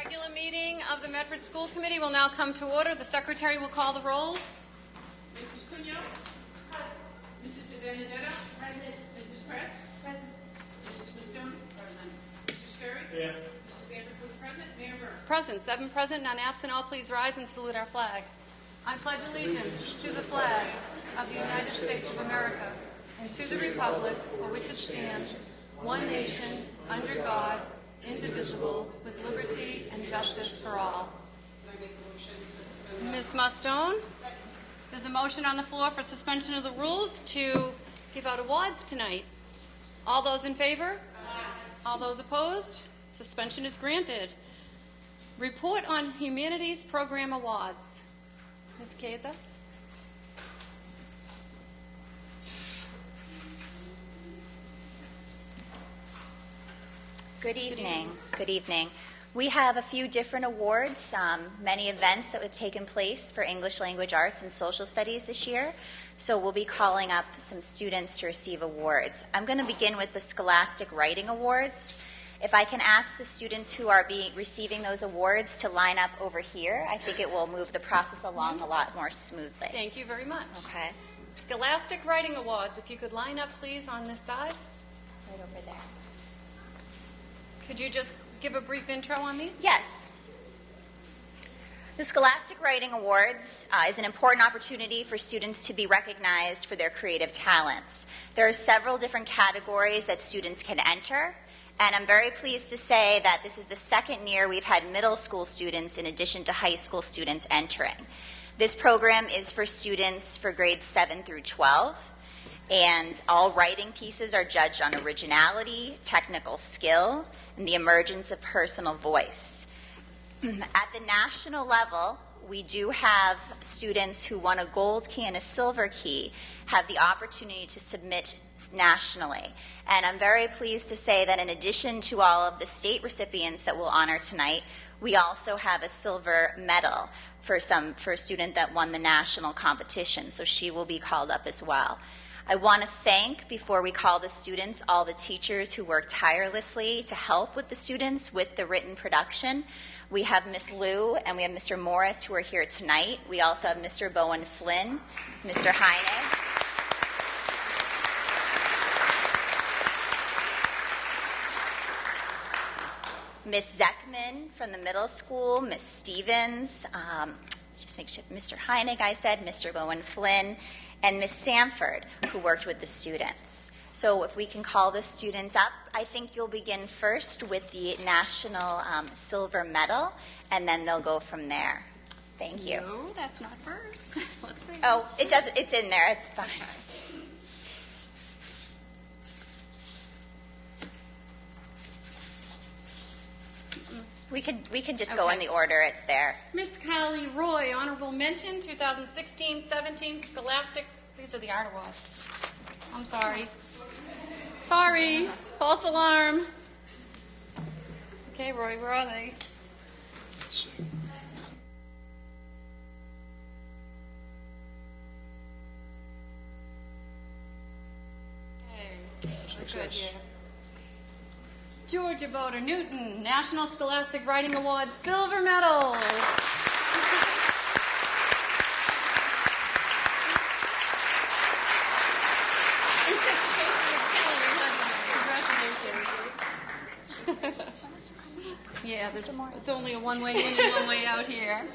Regular meeting of the Medford School Committee will now come to order. The secretary will call the roll. Mrs. Cunha? Present. Mrs. De Benedetto? Present. Mrs. Kretz? Present. Mrs. Mastone? Present. Mr. Scurry? Here. Mrs. Vanderpool present. Mayor Burke? Present. 7 present, none absent. All please rise and salute our flag. I pledge allegiance to the flag of the United States of America and to the republic for which it stands, one nation, under God, indivisible, with liberty and justice for all. Can I make a motion? Ms. Mastone? There's a motion on the floor for suspension of the rules to give out awards tonight. All those in favor? Aye. All those opposed? Suspension is granted. Report on Humanities Program Awards. Ms. Kaiser? Good evening. Good evening. We have a few different awards, many events that have taken place for English Language Arts and Social Studies this year. So we'll be calling up some students to receive awards. I'm going to begin with the Scholastic Writing Awards. If I can ask the students who are receiving those awards to line up over here, I think it will move the process along a lot more smoothly. Thank you very much. Okay. Scholastic Writing Awards. If you could line up, please, on this side. Right over there. Could you just give a brief intro on these? Yes. The Scholastic Writing Awards is an important opportunity for students to be recognized for their creative talents. There are several different categories that students can enter, and I'm very pleased to say that this is the second year we've had middle school students in addition to high school students entering. This program is for students for grades 7 through 12, and all writing pieces are judged on originality, technical skill, and the emergence of personal voice. At the national level, we do have students who won a gold key and a silver key have the opportunity to submit nationally. And I'm very pleased to say that in addition to all of the state recipients that we'll honor tonight, we also have a silver medal for a student that won the national competition, so she will be called up as well. I want to thank, before we call the students, all the teachers who work tirelessly to help with the students with the written production. We have Miss Liu and we have Mr. Morris who are here tonight. We also have Mr. Bowen Flynn, Mr. Heine. Miss Zeckman from the middle school, Miss Stevens, just make sure, Mr. Heinig, I said, Mr. Bowen Flynn, and Miss Sanford, who worked with the students. So if we can call the students up, I think you'll begin first with the National Silver Medal, and then they'll go from there. Thank you. No, that's not first. Let's see. Oh, it's in there. It's fine. We could just go in the order. It's there. Miss Callie Roy, honorable mention, 2016-17 Scholastic. These are the art awards. I'm sorry. Sorry. False alarm. Okay, Roy, where are they? Let's see. Okay. We're good Success. here. Georgia Boder Newton, National Scholastic Writing Award, Silver Medal. Anticipation is killing you, Congratulations. Yeah, it's only a one-way in and one-way out here.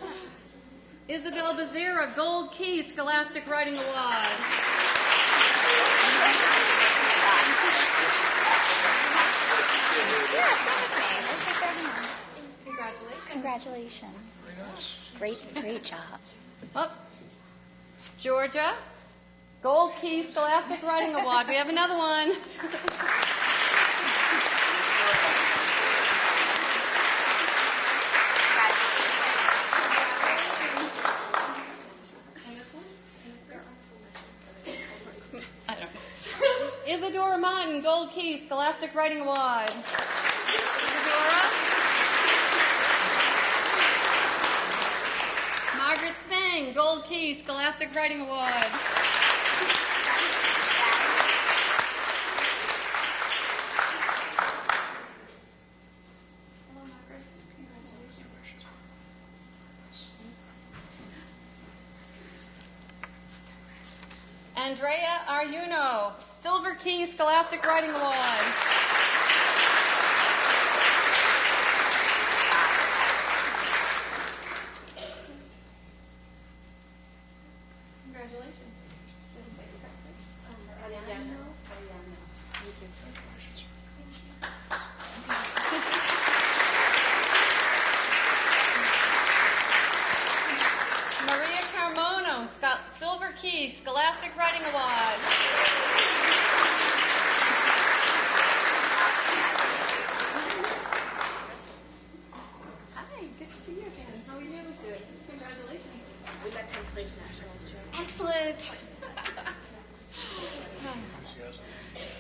Isabel Becerra, Gold Key Scholastic Writing Award. Yeah, sing with me. Let's shake their hands. Congratulations. Congratulations. Great job. Oh, Georgia, Gold Key Scholastic Writing Award. We have another one. And this one? I don't know. Isadora Martin, Gold Key Scholastic Writing Award. Isadora. Margaret Sang, Gold Key Scholastic Writing Award. Hello, Margaret. Congratulations. Andrea Arguno, Silver Key Scholastic Writing Award. Congratulations. Maria Carmono, Silver Key Scholastic Writing Award. Hi, good to see you again. How are you? Good. Congratulations. We got 10th place nationals too. Excellent.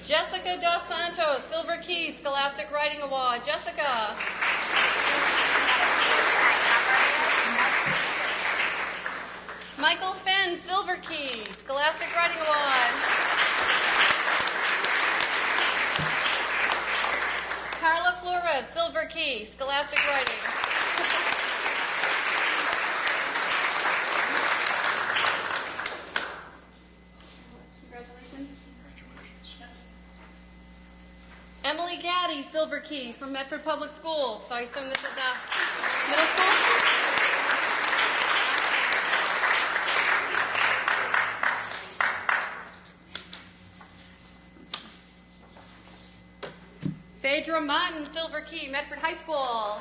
Jessica Dos Santos, Silver Key Scholastic Writing Award. Jessica. Michael Finn, Silver Key Scholastic Writing Award. Carla Flores, Silver Key Scholastic Writing. Congratulations. Emily Gaddy, Silver Key from Medford Public Schools. So I assume this is middle school? Phaedra Martin, Silver Key, Medford High School.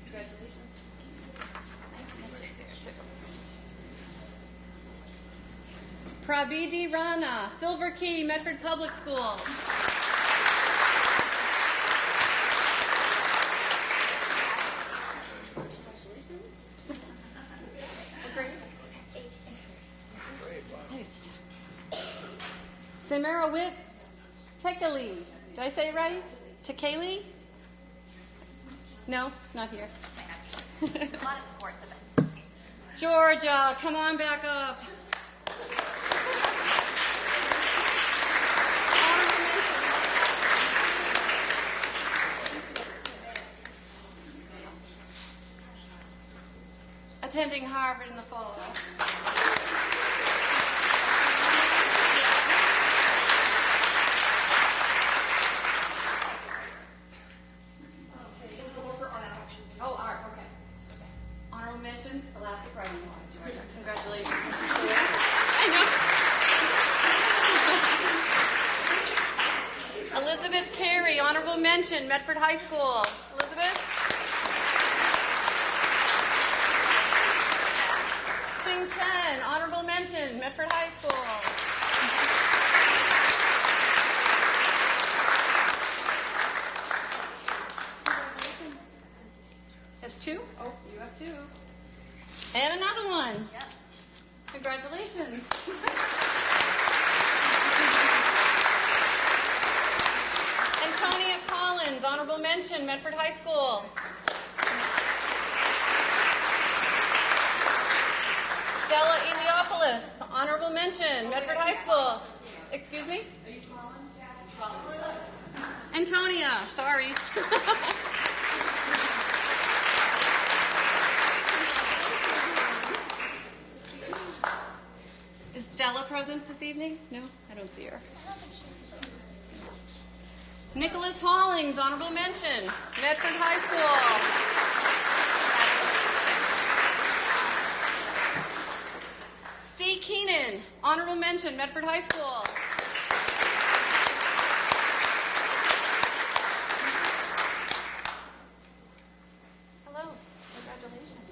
Congratulations. Prabidi Rana, Silver Key, Medford Public Schools. Samara Witt Tekeli. Did I say it right? Tekeli? No, not here. A lot of sports events. Georgia, come on back up. Attending Harvard in the fall. Oh, art, okay. Honorable mentions, Scholastic Writing Award, Georgia. Congratulations. I know. Elizabeth Carey, honorable mention, Medford High School. Elizabeth? Jing Chen, honorable mention, Medford High School. That's two? Oh, you have two. And another one. Yep. Congratulations. Antonia Collins, honorable mention, Medford High School. Stella Eliopoulos, honorable mention, Medford High School. Excuse me? Antonia, sorry. Is Stella present this evening? No, I don't see her. Nicholas Hollings, honorable mention, Medford High School. C. Keenan, honorable mention, Medford High School. Hello, congratulations.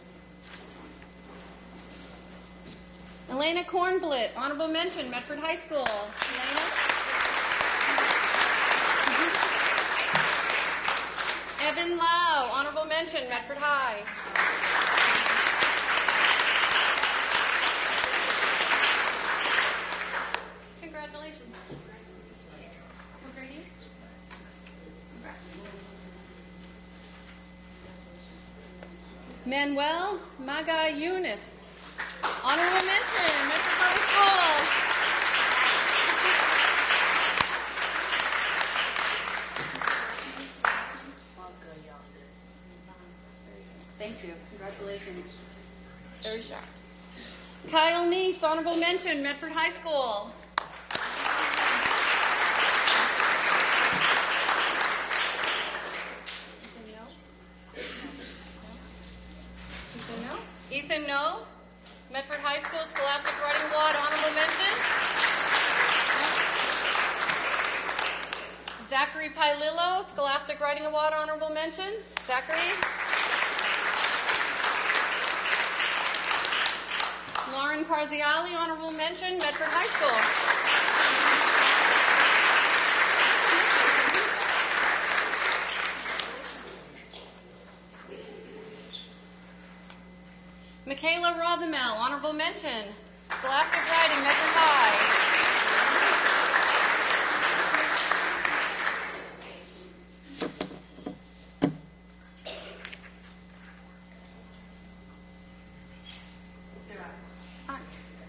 Elena Kornblit, honorable mention, Medford High School. Elena? Evan Lau, honorable mention, Medford High. Congratulations. McGrady? Congrats. Manuel Magayunis, honorable mention, Medford Public Schools. Meese, honorable mention, Medford High School. Ethan No, Medford High School Scholastic Writing Award, honorable mention. Zachary Pailillo, Scholastic Writing Award, honorable mention. Zachary. Lauren Parziali, honorable mention, Medford High School. Michaela Rothamel, honorable mention, Scholastic Writing, Medford High.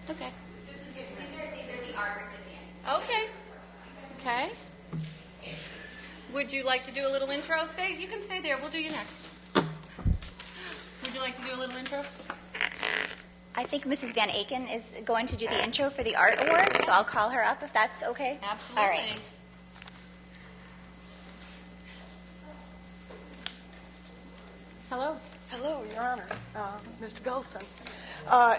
Okay. These are the art recipients. Okay. Okay. Would you like to do a little intro? You can stay there. We'll do you next. Would you like to do a little intro? I think Mrs. Van Aken is going to do the intro for the Art Award, so I'll call her up if that's okay. Absolutely. All right. Hello. Hello, Your Honor, Mr. Belson.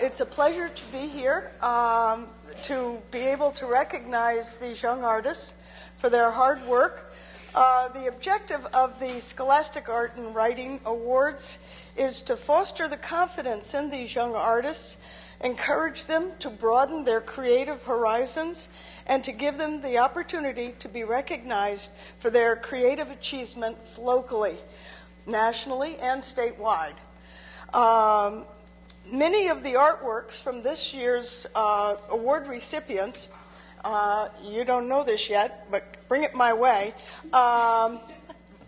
It's a pleasure to be here, to be able to recognize these young artists for their hard work. The objective of the Scholastic Art and Writing Awards is to foster the confidence in these young artists, encourage them to broaden their creative horizons, and to give them the opportunity to be recognized for their creative achievements locally, nationally, and statewide. Many of the artworks from this year's award recipients, you don't know this yet, but bring it my way.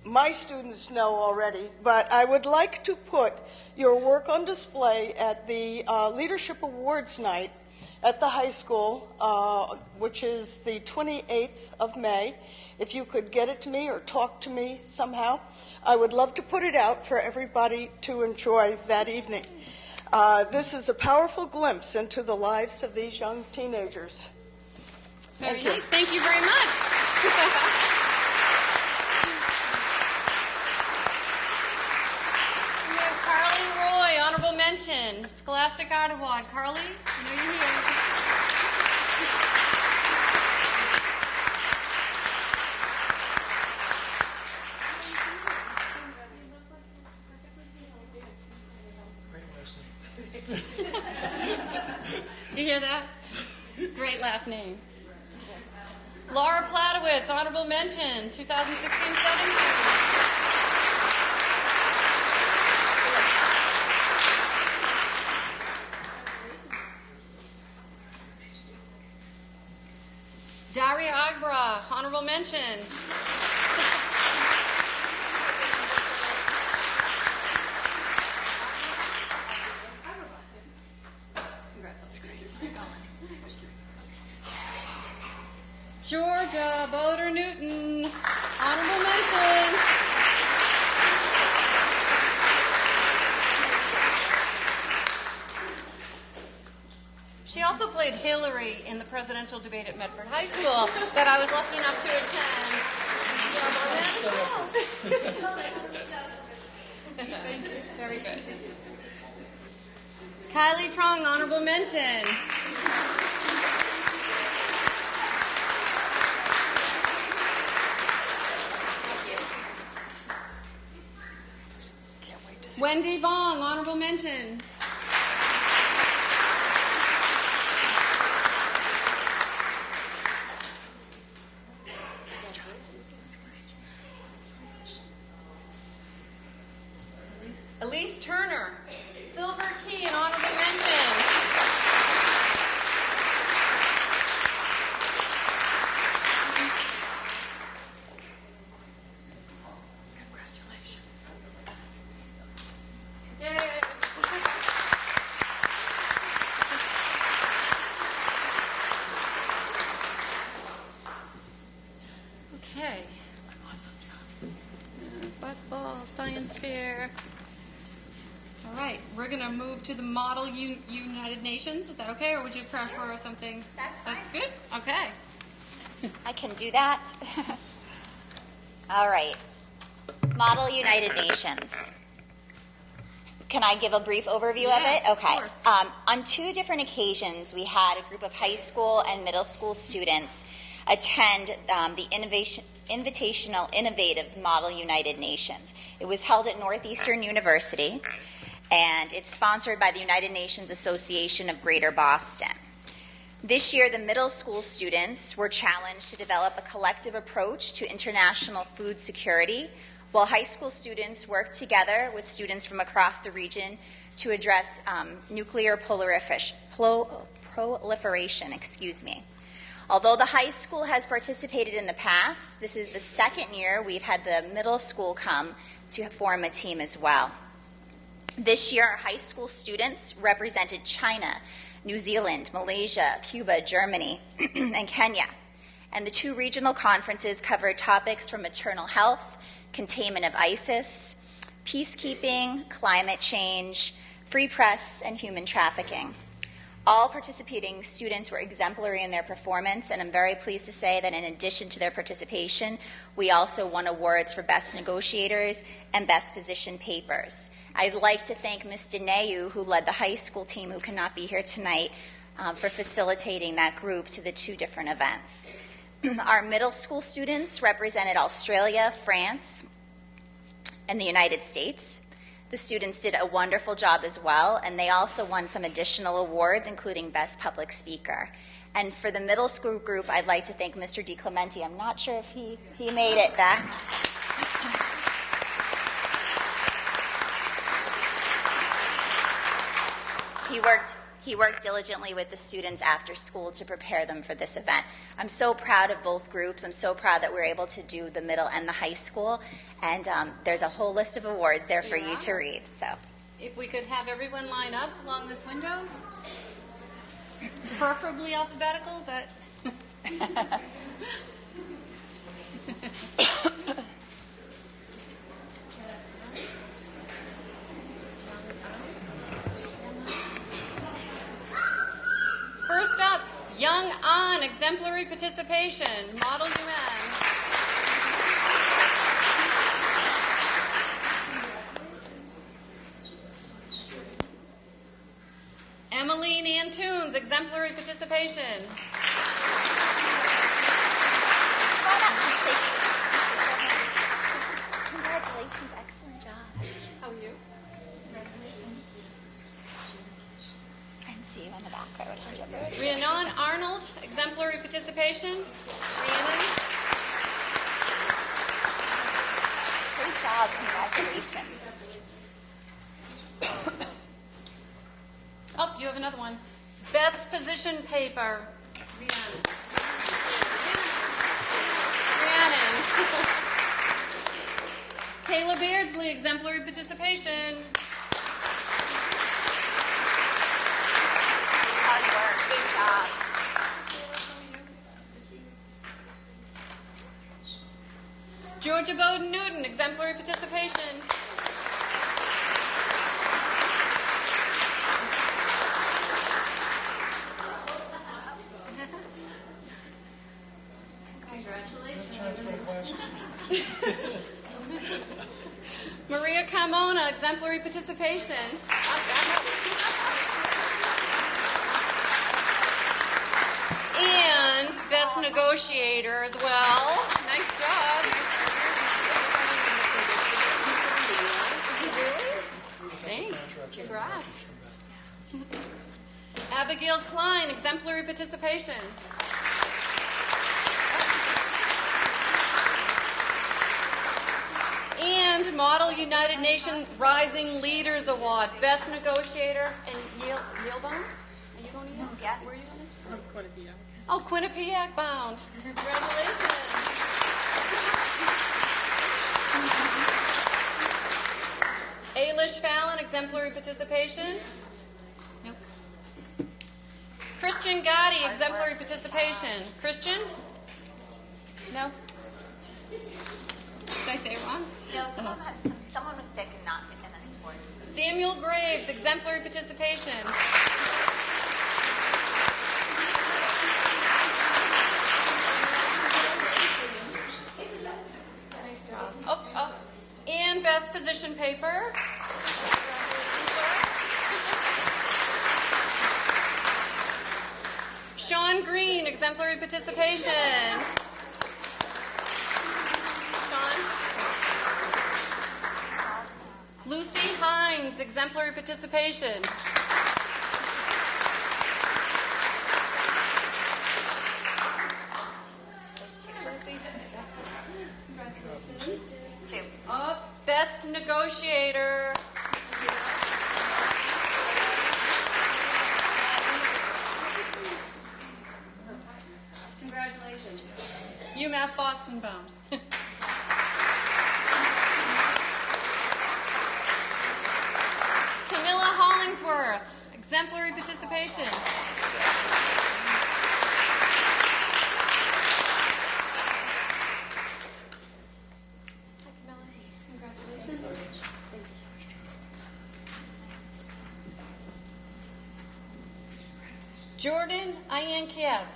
My students know already, but I would like to put your work on display at the Leadership Awards night at the high school, which is the 28th of May. If you could get it to me or talk to me somehow, I would love to put it out for everybody to enjoy that evening. This is a powerful glimpse into the lives of these young teenagers. Very nice. Thank you very much. We have Carly Roy, honorable mention, Scholastic Art Award. Carly, I know you're here. Did you hear that? Great last name. Laura Platowitz, honorable mention, 2016-17. Daria Agbra, honorable mention. Georgia Boder Newton, honorable mention. She also played Hillary in the presidential debate at Medford High School that I was lucky enough to attend. Very good. Kylie Trong, honorable mention. Wendy Vong, honorable mention. Elise Turner, Silver Key, an honorable mention. Congratulations. Yay. Okay. Buckball, science fair. All right, we're going to move to the Model United Nations. Is that okay, or would you prefer something? That's good? Okay. I can do that. All right. Model United Nations. Can I give a brief overview of it? Yes, of Okay. course. On 2 different occasions, we had a group of high school and middle school students attend the Invitational Innovative Model United Nations. It was held at Northeastern University, and it's sponsored by the United Nations Association of Greater Boston. This year, the middle school students were challenged to develop a collective approach to international food security, while high school students worked together with students from across the region to address nuclear proliferation. Although the high school has participated in the past, this is the second year we've had the middle school come to form a team as well. This year, our high school students represented China, New Zealand, Malaysia, Cuba, Germany, and Kenya. And the 2 regional conferences covered topics from maternal health, containment of ISIS, peacekeeping, climate change, free press, and human trafficking. All participating students were exemplary in their performance, and I'm very pleased to say that in addition to their participation, we also won awards for Best Negotiators and Best Position Papers. I'd like to thank Ms. Deneyu, who led the high school team, who cannot be here tonight, for facilitating that group to the 2 different events. Our middle school students represented Australia, France, and the United States. The students did a wonderful job as well, and they also won some additional awards, including Best Public Speaker. And for the middle school group, I'd like to thank Mr. DiClementi. I'm not sure if he made it back. He worked diligently with the students after school to prepare them for this event. I'm so proud of both groups. I'm so proud that we're able to do the middle and the high school. And there's a whole list of awards there for you to read. So, If we could have everyone line up along this window, preferably alphabetical, but... First up, Young On, exemplary participation, Model UN. Emmeline Antunes, exemplary participation. Congratulations, excellent job. How are you? And see you in the back row. Rhiannon Arnold, exemplary participation. Rhiannon. Great job, congratulations. Oh, you have another one. Best position paper. Rhiannon. Kayla Beardsley, exemplary participation. Hard work, good job. Georgia Bowden Newton, exemplary participation. Maria Carmona, exemplary participation. And best negotiator as well. Nice job. Thanks. Congrats. Abigail Klein, exemplary participation. And Model United Nations Rising Leaders Award, Best Negotiator. And Yalebone? Are you going to Yale? Yeah. Where are you going to? Oh, Quinnipiac bound. Congratulations. Ailish Fallon, exemplary participation. Nope. Christian Gotti, exemplary participation. Christian? No? Did I say it wrong? No, someone was sick and not in the sports. Samuel Graves, exemplary participation. Nice job. Oh. And best position paper. Sean Green, exemplary participation. Sean. Lucy Hines, exemplary participation. Lucy. Congratulations. 2. Oh, best negotiator. Congratulations. UMass Boston bound. Camilla Hollingsworth, exemplary participation. Hi, Camilla. Congratulations. Jordan Ayankev.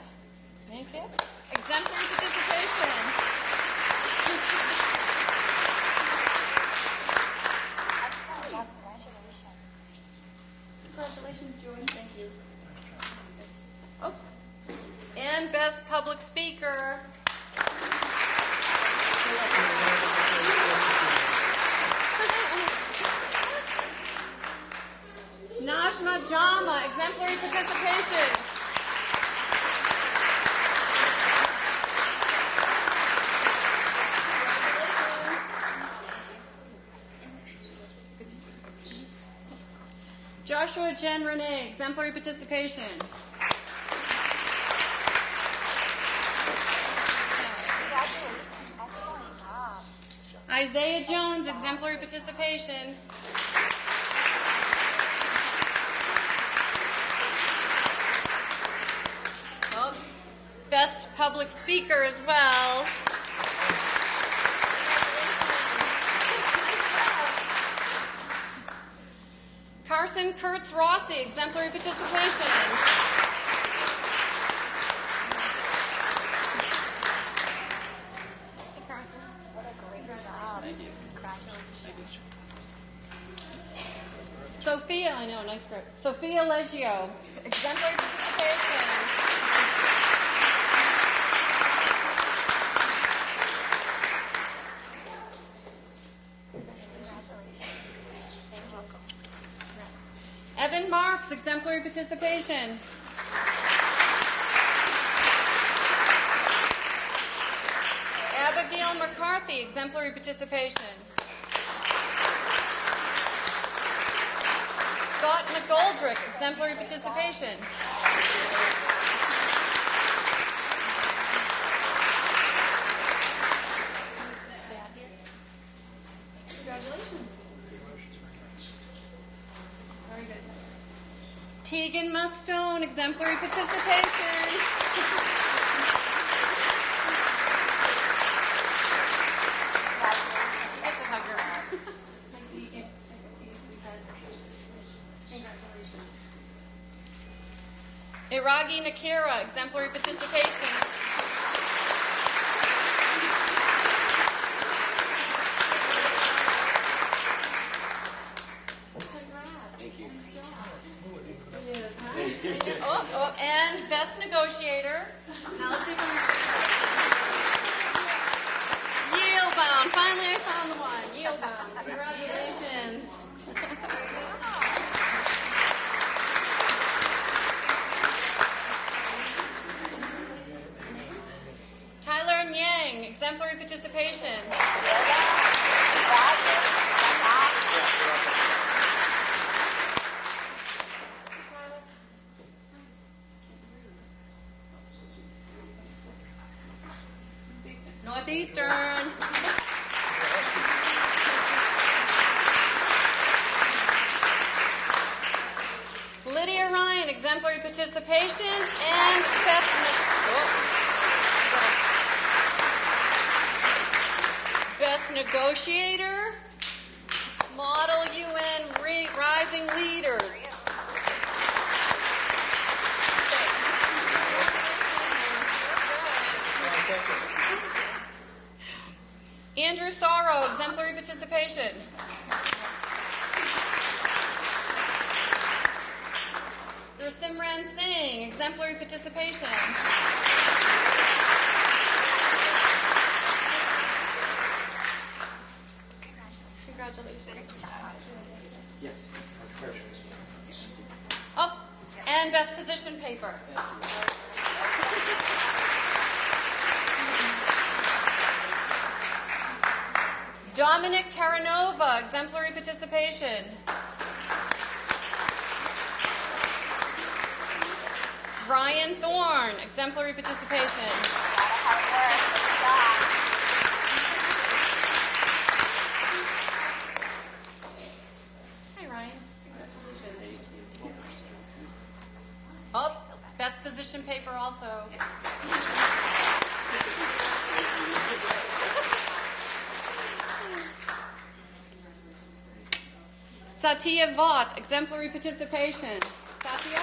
Exemplary participation. Congratulations, Jordan. Thank you. Oh. And best public speaker. Najma Jama, exemplary participation. Joshua Jen Renee, exemplary participation. Congratulations. Excellent job. Isaiah Jones, exemplary participation. Oh, best public speaker as well. Carson Kurtz Rossi, exemplary participation. Hey, Carson. What a great job. Thank you. Congratulations. Sophia, I know, nice grip. Sophia Leggio, exemplary participation. Evan Marks, exemplary participation. Abigail McCarthy, exemplary participation. Scott McGoldrick, exemplary participation. Congratulations. Very good. Tegan Mustone, exemplary participation. That's a hugger. Congratulations. Iragi Nakira, exemplary participation. And best negotiator. Now let's see if I'm Yield bound. Finally, I found the one. Yield bound. Congratulations. Tyler Yang, exemplary participation. Northeastern. Lydia Ryan, exemplary participation, and best negotiator, Model UN Andrew Sorrow, exemplary participation. Simran Singh, exemplary participation. Congratulations. Yes. Oh, and best position paper. Dominic Terranova, exemplary participation. Ryan Thorne, exemplary participation. Hi, Ryan. Congratulations. Oh, best position paper also. Satya Vaught, exemplary participation. Satya?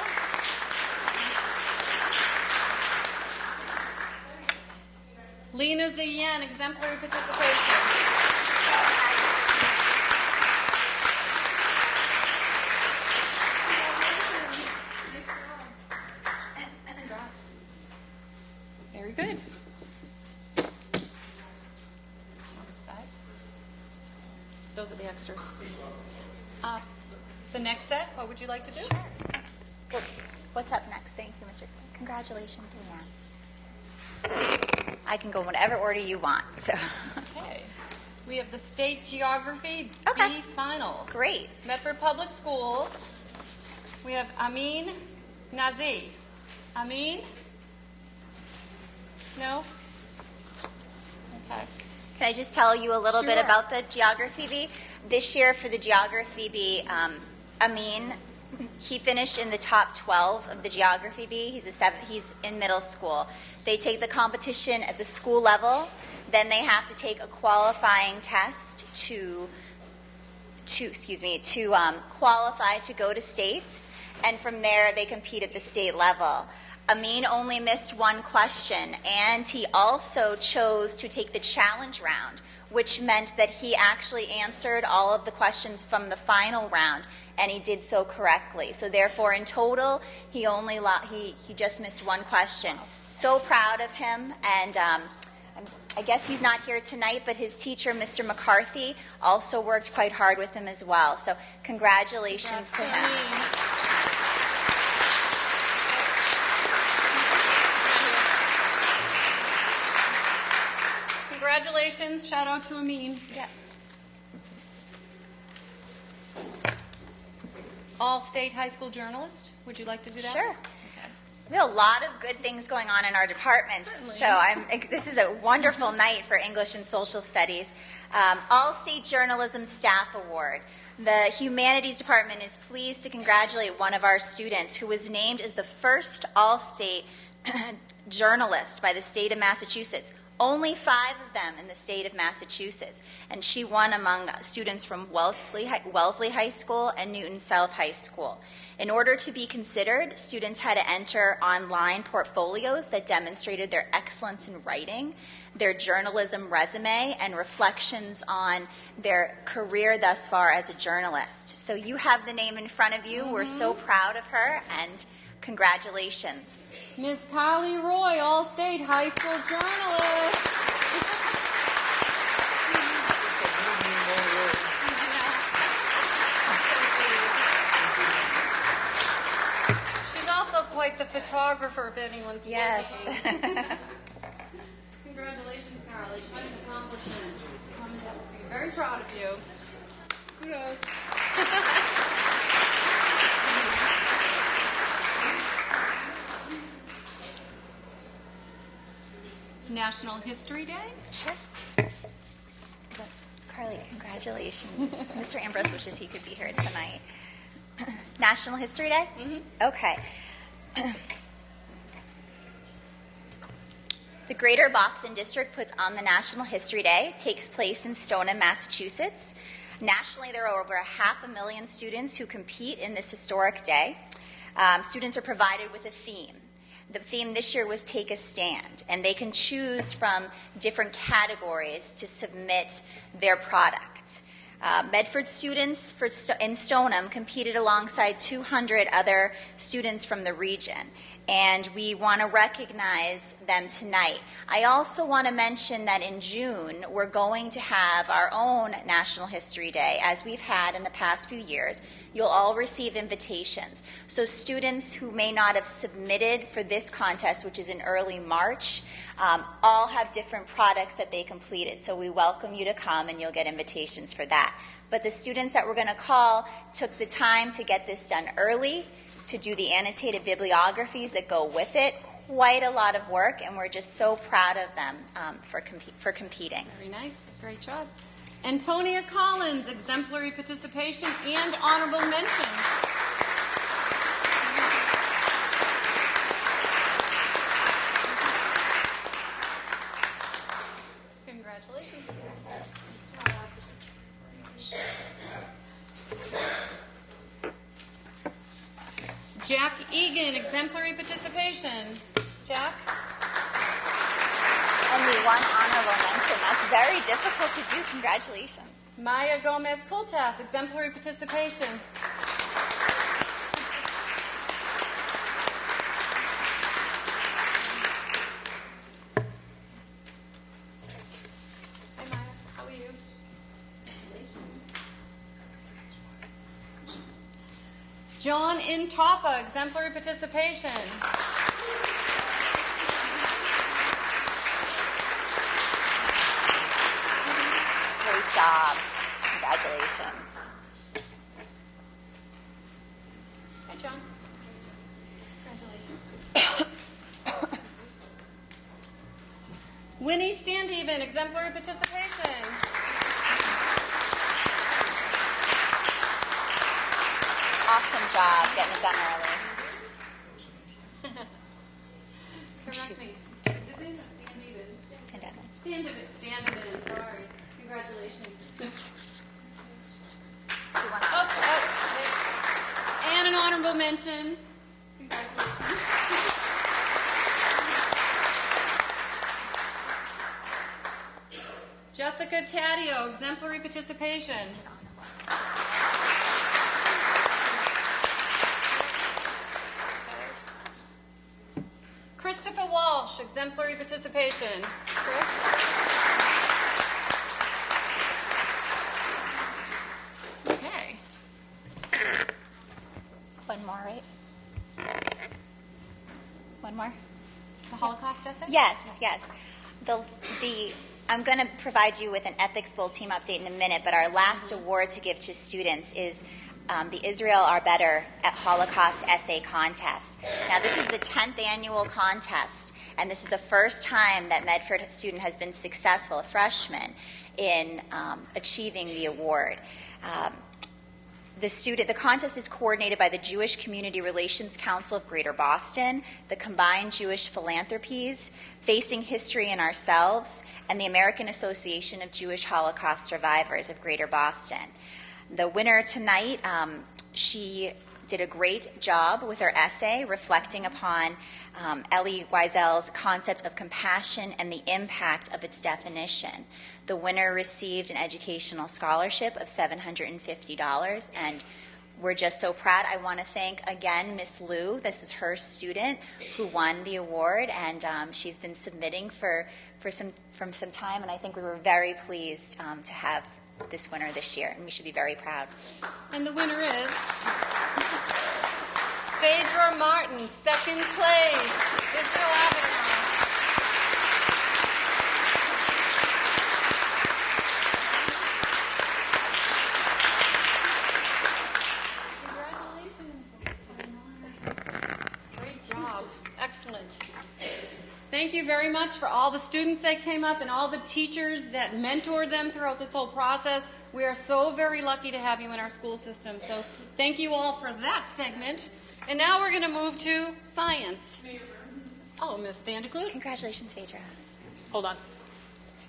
Lena Ziyan, exemplary participation. Very good. Those are the extras. The next set, what would you like to do? Sure. What's up next? Thank you, Mr. Congratulations, Leanne. I can go in whatever order you want. So. Okay. We have the state geography Okay. B finals. Great. Medford Public Schools. We have Amin Nazi. Amin? No? Okay. Can I just tell you a little bit Sure. about the Geography Bee? This year for the Geography Bee, Amin, he finished in the top 12 of the Geography Bee. He's in middle school. They take the competition at the school level. Then they have to take a qualifying test to qualify to go to states. And from there, they compete at the state level. Amin only missed one question, and he also chose to take the challenge round, which meant that he actually answered all of the questions from the final round, and he did so correctly. So therefore, in total, he just missed one question. So proud of him, and I guess he's not here tonight, but his teacher, Mr. McCarthy, also worked quite hard with him as well. So congratulations to him. Congratulations. Shout out to Amin. Yeah. All-state high school journalist. Would you like to do that? Sure. Okay. We have a lot of good things going on in our department. Certainly. So this is a wonderful night for English and Social Studies. All-State Journalism Staff Award. The Humanities Department is pleased to congratulate one of our students who was named as the first All-State journalist by the state of Massachusetts. Only 5 of them in the state of Massachusetts. And she won among students from Wellesley High School and Newton South High School. In order to be considered, students had to enter online portfolios that demonstrated their excellence in writing, their journalism resume, and reflections on their career thus far as a journalist. So you have the name in front of you. We're so proud of her, and congratulations. Ms. Carly Roy, All-State High School journalist. She's also quite the photographer, if anyone's Yes. looking. Congratulations, Carly. Quite an accomplishment. Very proud of you. Kudos. National History Day. Sure. Carly, congratulations. Mr. Ambrose wishes he could be here tonight. National History Day? Mm-hmm. Okay. The Greater Boston District puts on the National History Day. It takes place in Stoneham, Massachusetts. Nationally, there are over 500,000 students who compete in this historic day. Students are provided with a theme. the theme this year was Take a Stand, and they can choose from different categories to submit their product. Medford students in Stoneham competed alongside 200 other students from the region, and we want to recognize them tonight. I also want to mention that in June, we're going to have our own National History Day, as we've had in the past few years. You'll all receive invitations. So students who may not have submitted for this contest, which is in early March, all have different products that they completed. So we welcome you to come, and you'll get invitations for that. But the students that we're going to call took the time to get this done early, to do the annotated bibliographies that go with it. Quite a lot of work, and we're just so proud of them for competing. Very nice. Great job. Antonia Collins, exemplary participation and honorable mention. Congratulations. Jack Egan, exemplary participation. Jack? Only one honorable mention. That's very difficult to do. Congratulations. Maya Gomez Kultas, exemplary participation. Hi Maya, how are you? John Intapa, exemplary participation. Great job. Congratulations. Hi John. Congratulations. Winnie Standhaven, exemplary participation. Awesome job getting it done early. Correct me. Stand up. Standhaven, sorry. Congratulations. And an honorable mention. Congratulations. Jessica Taddeo, exemplary participation. Christopher Walsh, exemplary participation. Chris? Okay. One more, right? One more? The Holocaust essay? Yes, yes. I'm going to provide you with an Ethics Bowl team update in a minute, but our last award to give to students is the Israel Are Better at Holocaust Essay Contest. Now, this is the 10th annual contest, and this is the first time that Medford student has been successful, a freshman, in achieving the award. The contest is coordinated by the Jewish Community Relations Council of Greater Boston, the Combined Jewish Philanthropies, Facing History in Ourselves, and the American Association of Jewish Holocaust Survivors of Greater Boston. The winner tonight, she did a great job with her essay reflecting upon Elie Wiesel's concept of compassion and the impact of its definition. The winner received an educational scholarship of $750, and we're just so proud. I want to thank again Miss Lou. This is her student who won the award, and she's been submitting for some time, and I think we were very pleased to have this winner this year, and we should be very proud. And the winner is Phaedra Martin, second place. Israel Avalon. Congratulations. Great job. Excellent. Thank you very much for all the students that came up and all the teachers that mentored them throughout this whole process. We are so very lucky to have you in our school system. So thank you all for that segment. And now we're going to move to science. Oh, Ms. Vandekloot. Congratulations, Phaedra. Hold on.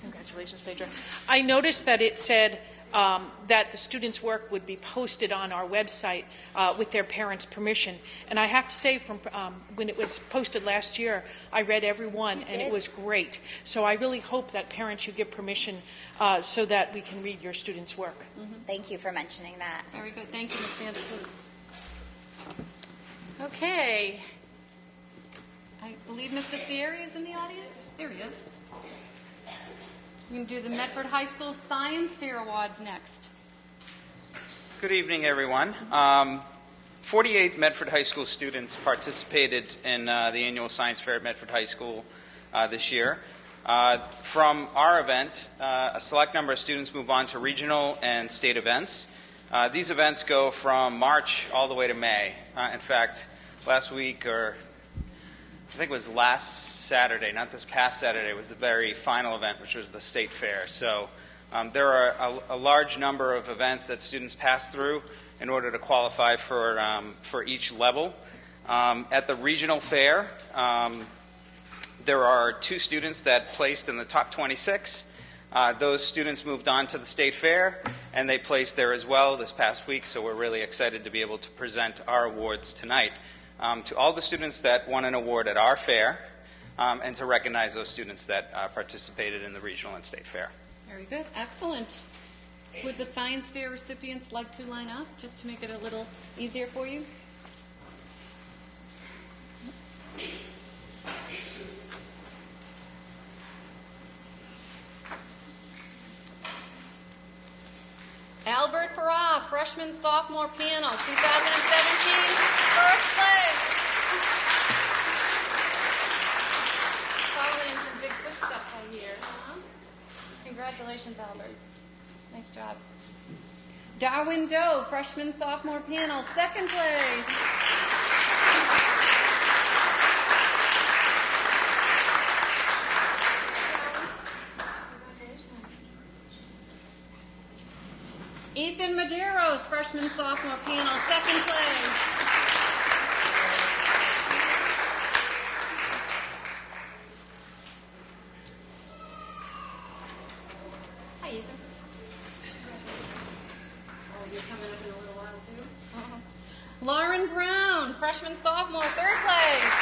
Congratulations, Phaedra. I noticed that it said that the students' work would be posted on our website with their parents' permission. And I have to say, from when it was posted last year, I read every one, and it was great. So I really hope that parents should give permission so that we can read your students' work. Thank you for mentioning that. Very good. Thank you, Ms. Vanderpool. Okay. I believe Mr. Sierra is in the audience. There he is. We can do the Medford High School Science Fair Awards next. Good evening, everyone. 48 Medford High School students participated in the annual Science Fair at Medford High School this year. From our event, a select number of students move on to regional and state events. These events go from March all the way to May. In fact, last week, or I think it was last Saturday, not this past Saturday, was the very final event, which was the state fair. So there are a large number of events that students pass through in order to qualify for each level. At the regional fair, there are 2 students that placed in the top 26. Those students moved on to the state fair, and they placed there as well this past week, so we're really excited to be able to present our awards tonight to all the students that won an award at our fair, and to recognize those students that participated in the regional and state fair. Very good. Excellent. Would the Science Fair recipients like to line up just to make it a little easier for you? Albert Farah, freshman sophomore panel, 2017, first place. Following some big footsteps I hear. Congratulations, Albert. Nice job. Darwin Doe, freshman sophomore panel, second place. Ethan Medeiros, freshman sophomore panel, second place. Hi, Ethan. Oh, you're coming up in a little while, too? Lauren Brown, freshman sophomore, third place.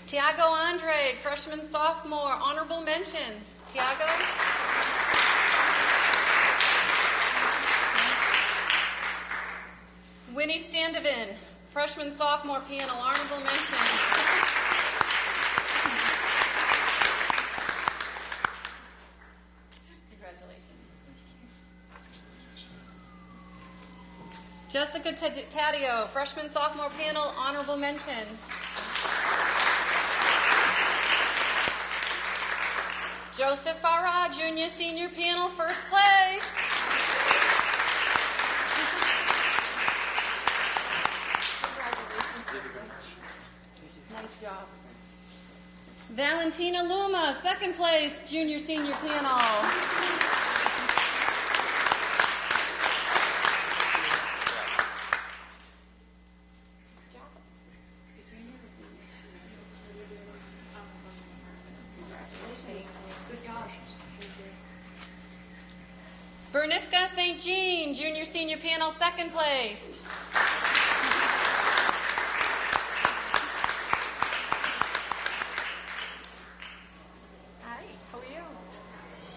Tiago Andre, freshman sophomore, honorable mention. Tiago? Winnie Standevin, freshman sophomore panel, honorable mention. Congratulations. Jessica Taddeo, freshman sophomore panel, honorable mention. Joseph Farah, junior senior panel, first place. Nice job. Valentina Luma, second place, junior senior panel. Bernifka St. Jean, junior senior panel, second place. Hi, how are you?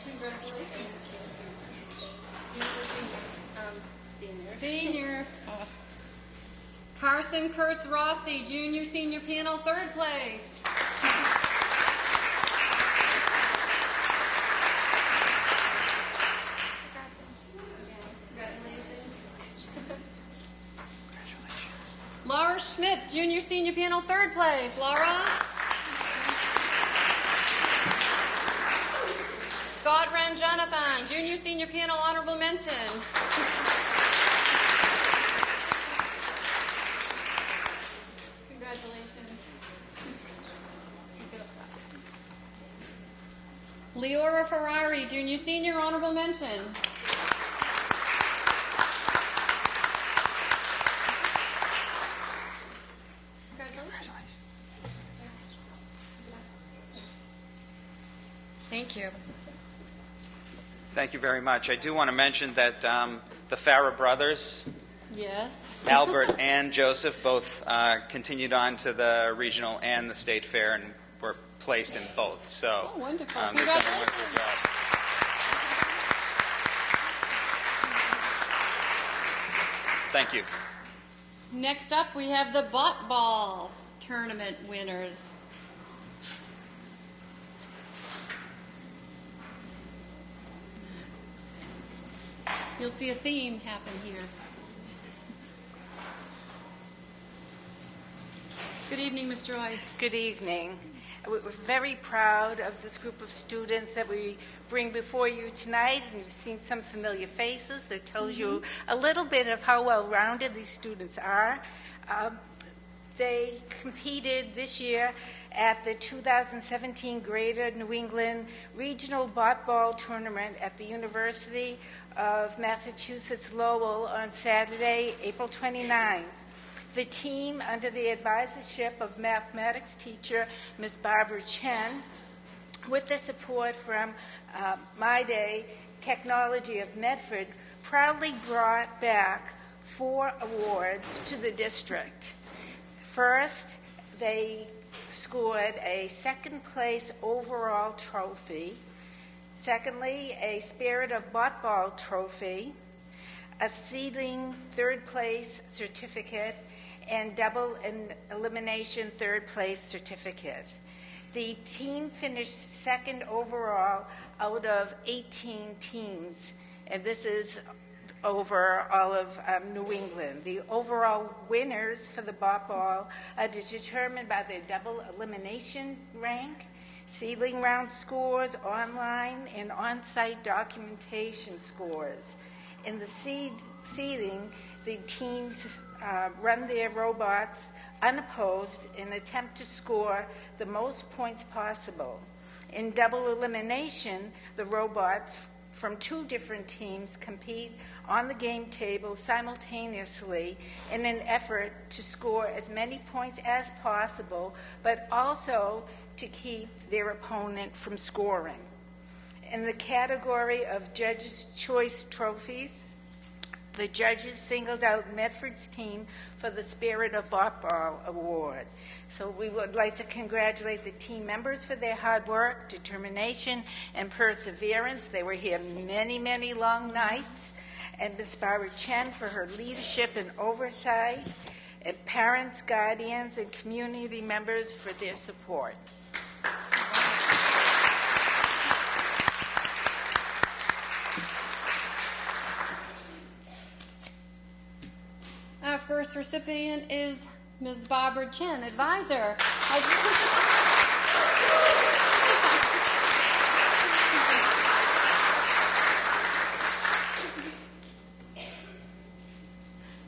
Congratulations. Senior. Carson Kurtz Rossi, junior senior panel, third place. Laura Schmidt, junior senior panel, third place. Laura. Scott Ren Jonathan, junior senior panel, honorable mention. Congratulations. Leora Ferrari, junior senior, honorable mention. Thank you. Thank you very much. I do want to mention that the Farah brothers, Yes. Albert and Joseph, both continued on to the regional and the state fair and were placed in both. So, Oh, wonderful. they've done a wonderful Congratulations. job. Thank you. Next up, we have the Bot Ball tournament winners. You'll see a theme happen here. Good evening, Ms. Joy. Good evening. We're very proud of this group of students that we bring before you tonight, and you've seen some familiar faces that tells you a little bit of how well-rounded these students are. They competed this year at the 2017 Greater New England Regional Bot Ball Tournament at the University of Massachusetts Lowell on Saturday, April 29. The team, under the advisorship of mathematics teacher Ms. Barbara Chen, with the support from My Day Technology of Medford, proudly brought back 4 awards to the district. First, they scored a second-place overall trophy. Secondly, a Spirit of Bot Ball trophy, a seedling third-place certificate, and double elimination third-place certificate. The team finished second overall out of 18 teams, and this is over all of New England. The overall winners for the Bot Ball are determined by their double elimination rank, seedling round scores, online and on-site documentation scores. In the seeding, the teams run their robots unopposed and attempt to score the most points possible. In double elimination, the robots from 2 different teams compete on the game table simultaneously in an effort to score as many points as possible, but also to keep their opponent from scoring. In the category of Judges' Choice Trophies, the judges singled out Medford's team for the Spirit of Bot Ball Award. So we would like to congratulate the team members for their hard work, determination, and perseverance. They were here many, many long nights. And Ms. Barbara Chen for her leadership and oversight, and parents, guardians, and community members for their support. Our first recipient is Ms. Barbara Chen, advisor.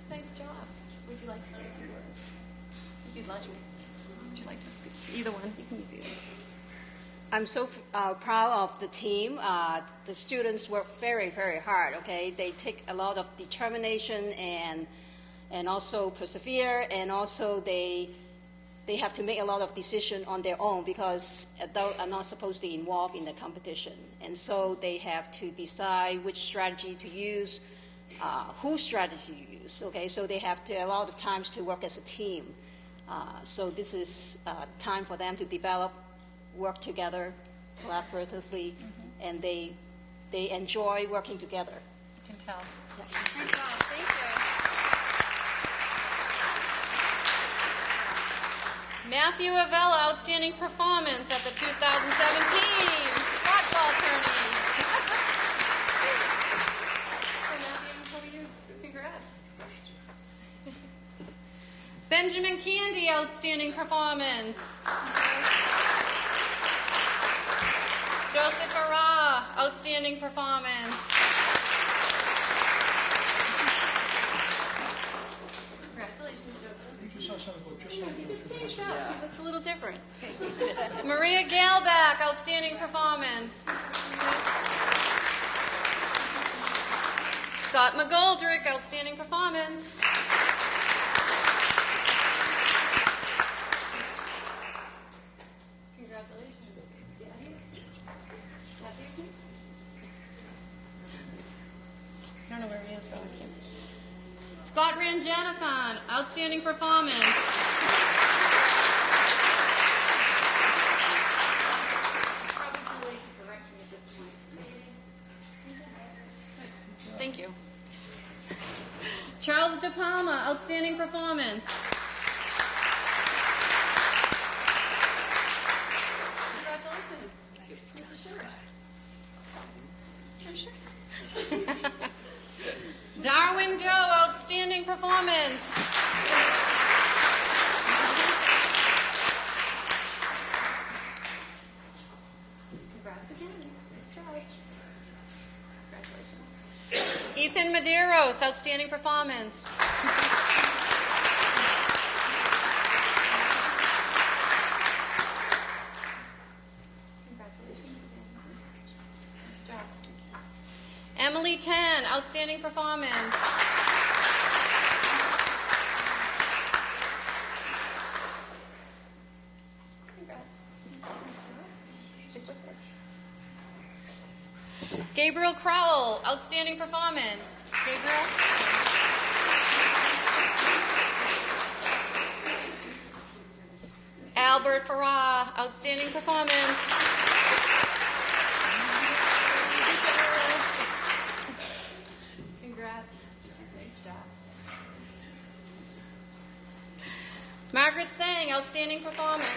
Nice job. Would you like to speak? If you'd like. Would you like to speak? Either one. You can use either. I'm so proud of the team. The students work very, very hard, okay? They take a lot of determination and also persevere, and also they have to make a lot of decisions on their own because adults are not supposed to be involved in the competition. And so they have to decide which strategy to use, whose strategy to use, okay? So they have to a lot of times to work as a team. So this is time for them to develop, work together collaboratively, and they enjoy working together. You can tell. Yeah. Great job. Thank you. Matthew Avella, outstanding performance at the 2017 Bot Ball Tourney. So Matthew, how are you? Congrats. Benjamin Candy, outstanding performance. Joseph Arra, outstanding performance. Congratulations, Joseph. He just changed up. He looks a little different. Maria Galback, outstanding performance. Scott McGoldrick, outstanding performance. Congratulations. Scott Ranjanathan, outstanding performance. Thank you. Charles De Palma, outstanding performance. Darwin Doe, outstanding performance. Congrats again. Nice job. Congratulations. Ethan Medeiros, outstanding performance. Emily Tan, outstanding performance. Gabriel Crowell, outstanding performance. Gabriel. Albert Farah, outstanding performance. Margaret Sang, outstanding performance.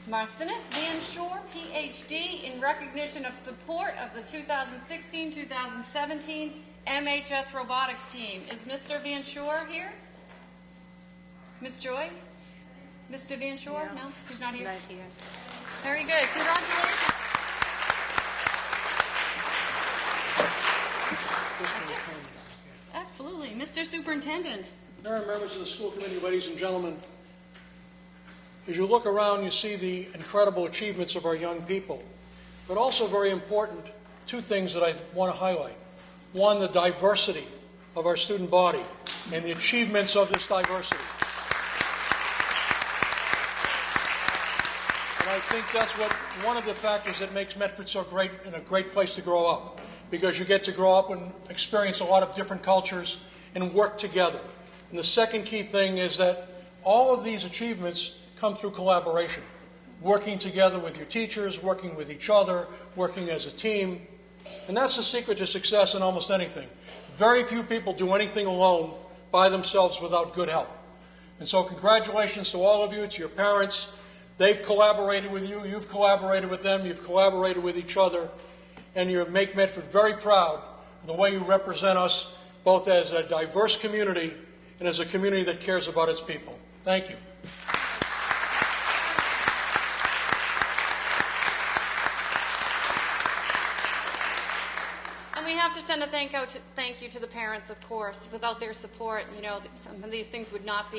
Marthinus Van Shore, PhD, in recognition of support of the 2016-2017 MHS robotics team. Is Mr. Van Shore here? Ms. Joy? Mr. Van Shore? No, he's not here. Not here. Very good. Congratulations. Absolutely. Mr. Superintendent. Mayor and members of the school committee, ladies and gentlemen, as you look around, you see the incredible achievements of our young people, but also very important, two things that I want to highlight. One, the diversity of our student body and the achievements of this diversity. And I think that's one of the factors that makes Medford so great and a great place to grow up, because you get to grow up and experience a lot of different cultures and work together. And the second key thing is that all of these achievements come through collaboration, working together with your teachers, working with each other, working as a team. And that's the secret to success in almost anything. Very few people do anything alone by themselves without good help. And so congratulations to all of you, to your parents. They've collaborated with you, you've collaborated with them, you've collaborated with each other, and you make Medford very proud of the way you represent us, both as a diverse community and as a community that cares about its people. Thank you. We have to send a thank you to the parents, of course. Without their support, you know, some of these things would not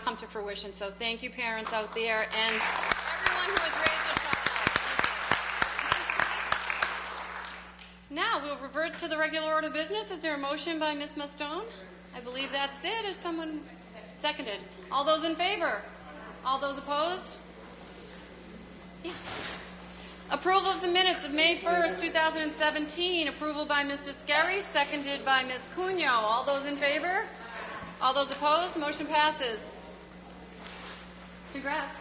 come to fruition. So thank you, parents out there, and everyone who has raised a child. Now we'll revert to the regular order of business. Is there a motion by Ms. Mustone? I believe that's it. Is someone seconded? All those in favor? All those opposed? Yeah. Approval of the minutes of May 1st, 2017. Approval by Mr. Skerry, seconded by Ms. Cunyo. All those in favor? All those opposed? Motion passes. Congrats.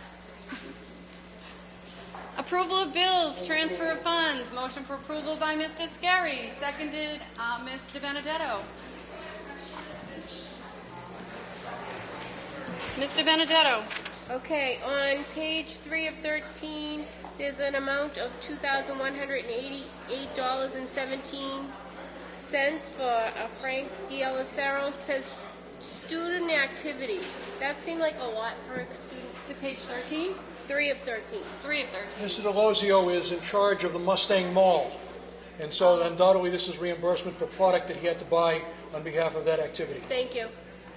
Approval of bills, transfer of funds. Motion for approval by Mr. Skerry, seconded Ms. DiBenedetto. Mr. Benedetto. Okay, on page 3 of 13, there's an amount of $2,188.17 for Frank D'Alessaro. It says student activities. That seemed like a lot for a student. Is it page 13? 3 of 13. 3 of 13. Mr. Delosio is in charge of the Mustang Mall, and so undoubtedly this is reimbursement for product that he had to buy on behalf of that activity. Thank you.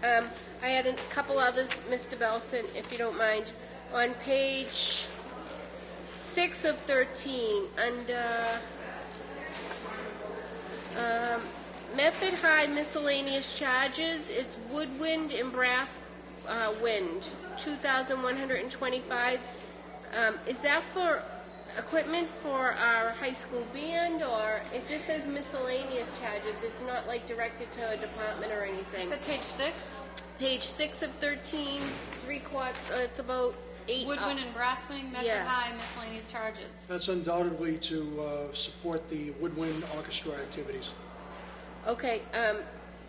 I had a couple others, Mr. Belson, if you don't mind. On page 6 of 13, under Medford High miscellaneous charges, it's woodwind and brass wind, 2,125. Is that for equipment for our high school band, or it just says miscellaneous charges? It's not like directed to a department or anything. Is that page 6? Page 6 of 13, 3/4. It's about 8. Woodwind and brasswing, Medford Yeah. High, miscellaneous charges. That's undoubtedly to support the woodwind orchestra activities. Okay.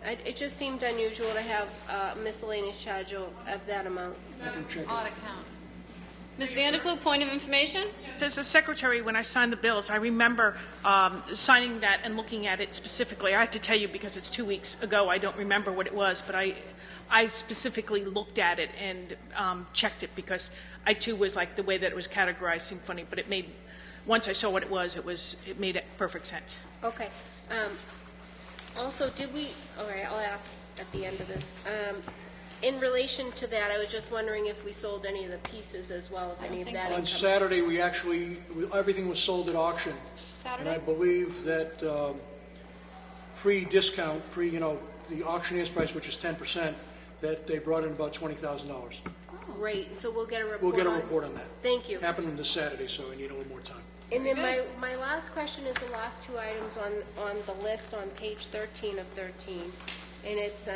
It just seemed unusual to have a miscellaneous charge of that amount. I can check it. Odd account. Ms. Vanderkloot, point of information? As a secretary, when I signed the bills, I remember signing that and looking at it specifically. I have to tell you, because it's 2 weeks ago, I don't remember what it was, but I specifically looked at it and checked it, because I too was like, the way that it was categorized seemed funny, but once I saw what it made perfect sense. Okay. Also, I'll ask at the end of this. In relation to that, I was just wondering if we sold any of the pieces as well as any of that On income. Saturday, everything was sold at auction. Saturday? And I believe that pre-discount, the auctioneer's price, which is 10%, that they brought in about $20,000. Great. So we'll get a report. We'll get a report on that. Thank you. Happened on this Saturday, so I need a little more time. And then my last question is the last two items on the list on page 13 of 13. And it's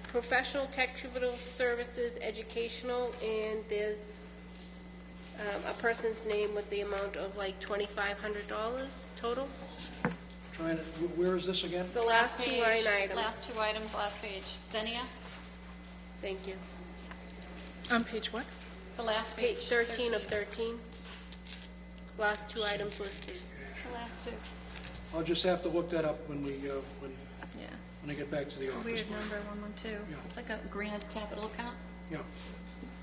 professional, textual services, educational, and there's a person's name with the amount of like $2,500 total. Where is this again? The last two line items. Last 2 items, last page. Xenia? Thank you. On page what? The last Page page. 13 of 13. Last two items listed. The last 2. I'll just have to look that up when Yeah. I get back to the It's a office. weird number, 112. Yeah. It's like a grand capital account. Yeah,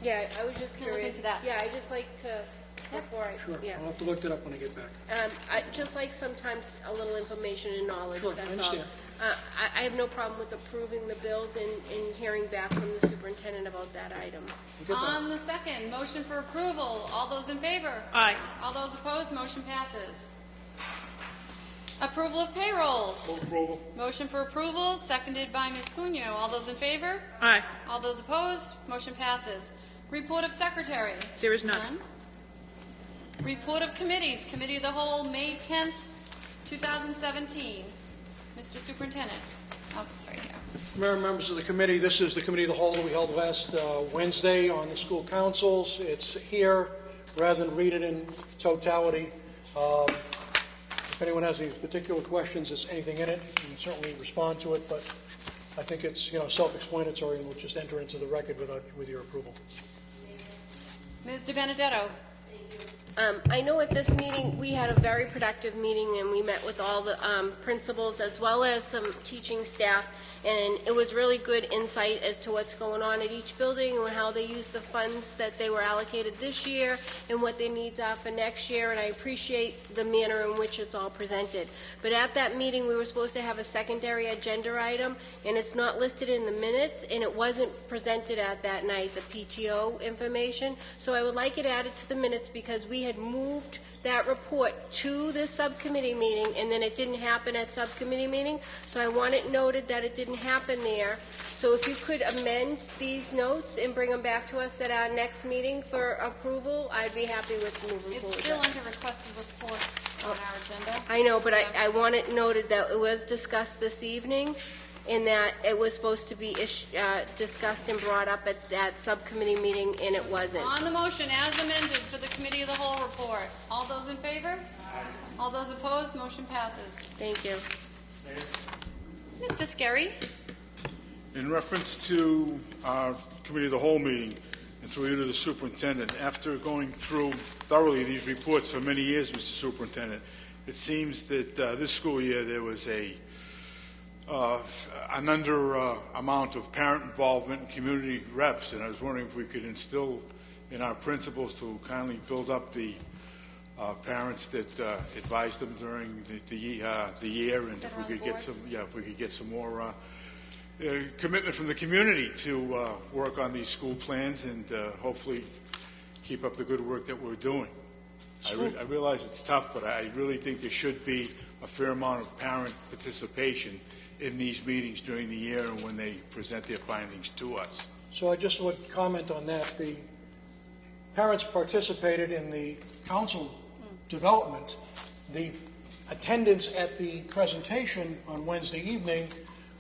Yeah, I was just Can look curious. into that. Yeah, I just like to, before I, sure. yeah. I'll have to look that up when I get back. I just like sometimes a little information and knowledge, Sure, I that's understand. all. I have no problem with approving the bills and hearing back from the superintendent about that item. We'll get back. On the second, motion for approval. All those in favor? Aye. All those opposed, motion passes. Approval of payrolls. Move approval. Motion for approval, seconded by Ms. Cunyo. All those in favor? Aye. All those opposed, motion passes. Report of secretary. There is none. Report of committees. Committee of the Whole, May 10th, 2017. Mr. Superintendent. Oh, it's right here. Mayor and members of the committee, this is the committee of the whole that we held last Wednesday on the school councils. It's here rather than read it in totality. If anyone has any particular questions, there's anything in it, you can certainly respond to it, but I think it's self-explanatory, and we'll just enter into the record with your approval. Ms. DiBenedetto. I know at this meeting, we had a very productive meeting, and we met with all the principals as well as some teaching staff, and it was really good insight as to what's going on at each building and how they use the funds that they were allocated this year and what their needs are for next year, and I appreciate the manner in which it's all presented. But at that meeting, we were supposed to have a secondary agenda item, and it's not listed in the minutes, and it wasn't presented at that night, the PTO information, so I would like it added to the minutes because we had moved that report to this subcommittee meeting, and then it didn't happen at subcommittee meeting, so I want it noted that it didn't happen there. So if you could amend these notes and bring them back to us at our next meeting for approval, I'd be happy with moving It's forward. still under requested reports on our agenda. I know, but I want it noted that it was discussed this evening, and that it was supposed to be discussed and brought up at that subcommittee meeting, and it wasn't. On the motion as amended for the Committee of the Whole report. All those in favor? All those opposed? Motion passes. Thank you. Mr. Scarry? In reference to our Committee of the Whole meeting, and through you to the Superintendent, after going through thoroughly these reports for many years, Mr. Superintendent, it seems that this school year there was an under amount of parent involvement and community reps, and I was wondering if we could instill in our principals to kindly build up the parents that advised them during the year, and if we could get some more commitment from the community to work on these school plans and hopefully keep up the good work that we're doing. I realize it's tough, but I really think there should be a fair amount of parent participation in these meetings during the year and when they present their findings to us. So I just would comment on that. The parents participated in the council development. The attendance at the presentation on Wednesday evening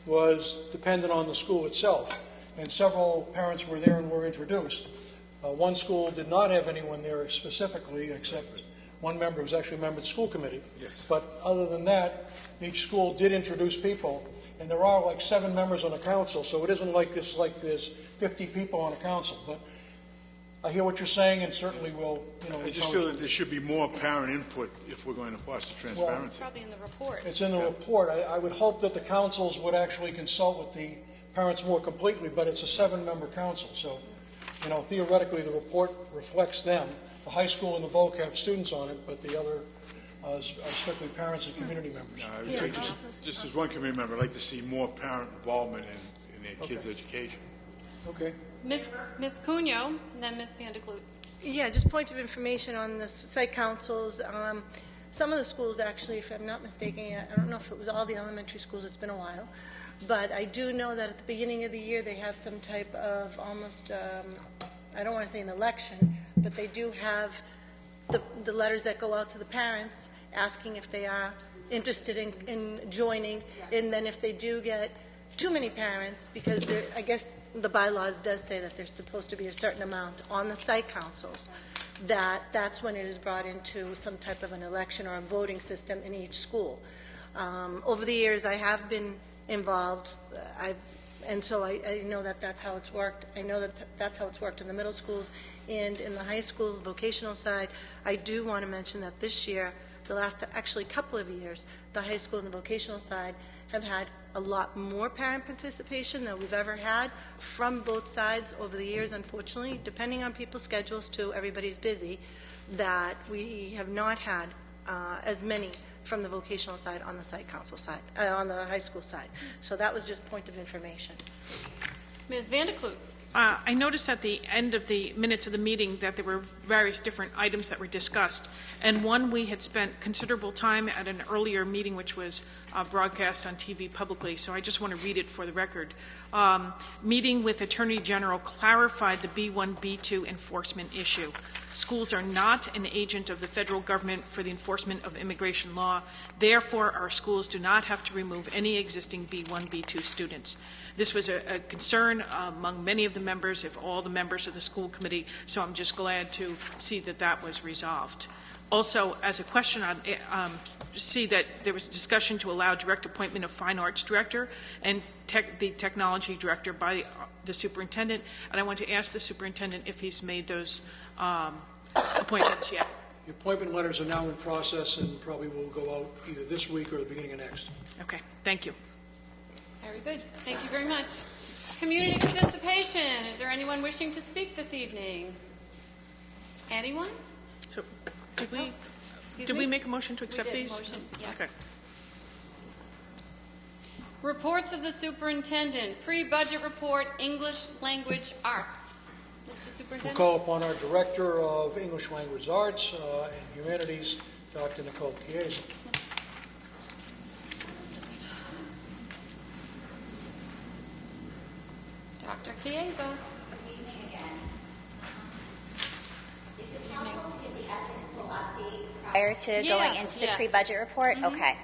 was dependent on the school itself, and several parents were there and were introduced. One school did not have anyone there specifically, except one member who was actually a member of the school committee. Yes. But other than that, each school did introduce people, and there are like 7 members on the council, so it isn't like this, like there's 50 people on a council. But I hear what you're saying, and certainly will, I just feel that there should be more parent input if we're going to foster transparency. Probably in the report. It's in the report. I would hope that the councils would actually consult with the parents more completely, but it's a 7-member council, so theoretically the report reflects them. The high school and the VOC have students on it, but the other are strictly parents and community members. Just as one committee member, I'd like to see more parent involvement in their kids' education. Okay. Ms. Cunyo, and then Ms. Van de Kloot. Yeah, just point of information on the site councils. Some of the schools, actually, if I'm not mistaken, I don't know if it was all the elementary schools, it's been a while, but I do know that at the beginning of the year they have some type of almost, I don't want to say an election, but they do have the letters that go out to the parents asking if they are interested in joining, and then if they do get too many parents, because I guess the bylaws does say that there's supposed to be a certain amount on the site councils, that's when it is brought into some type of an election or a voting system in each school. Over the years, I have been involved, and so I know that that's how it's worked. I know that that's how it's worked in the middle schools and in the high school vocational side. I do want to mention that this year, the last actually couple of years, the high school and the vocational side have had a lot more parent participation than we've ever had from both sides over the years. Unfortunately, depending on people's schedules too, everybody's busy, that we have not had as many from the vocational side on the site council side, on the high school side. So that was just point of information. Ms. Van de Kloot. I noticed at the end of the minutes of the meeting that there were various different items that were discussed, and one we had spent considerable time at an earlier meeting, which was broadcast on TV publicly, so I just want to read it for the record. Meeting with Attorney General clarified the B1, B2 enforcement issue. Schools are not an agent of the federal government for the enforcement of immigration law. Therefore, our schools do not have to remove any existing B1, B2 students. This was a concern among many of the members, if all the members of the school committee, so I'm just glad to see that that was resolved. Also, as a question, I see that there was a discussion to allow direct appointment of fine arts director and the technology director by the superintendent, and I want to ask the superintendent if he's made those appointments yet. The appointment letters are now in process and probably will go out either this week or the beginning of next. Okay, thank you. Very good. Thank you very much. Community participation. Is there anyone wishing to speak this evening? Anyone? So, did we? Excuse Did me? we make a motion to accept We did. these? Motion, yeah. Okay. Reports of the superintendent. Pre-budget report, English language arts. Mr. We'll Superintendent. call upon our Director of English Language Arts and Humanities, Dr. Nicole Chiesa. Dr. Chiesa. Good evening again. Is it possible to give the ethics full update prior to going into the pre-budget report? Okay.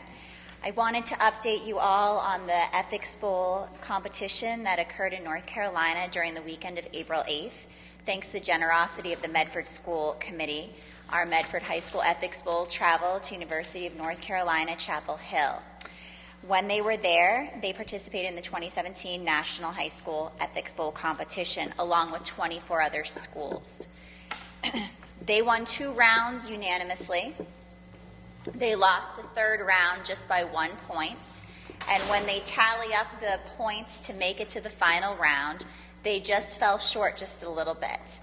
I wanted to update you all on the Ethics Bowl competition that occurred in North Carolina during the weekend of April 8th. Thanks to the generosity of the Medford School Committee, our Medford High School Ethics Bowl traveled to University of North Carolina, Chapel Hill. When they were there, they participated in the 2017 National High School Ethics Bowl competition, along with 24 other schools. They won 2 rounds unanimously. They lost the 3rd round just by 1 point. And when they tally up the points to make it to the final round, they just fell short just a little bit.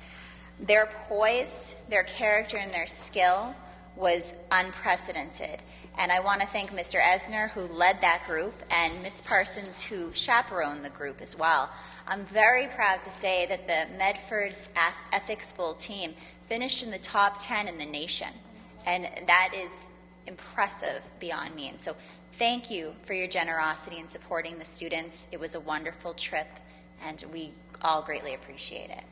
Their poise, their character, and their skill was unprecedented. And I want to thank Mr. Esner, who led that group, and Ms. Parsons, who chaperoned the group as well. I'm very proud to say that the Medford's Ethics Bowl team finished in the top 10 in the nation. And that is impressive beyond me. And so thank you for your generosity in supporting the students. It was a wonderful trip. and we all greatly appreciate it.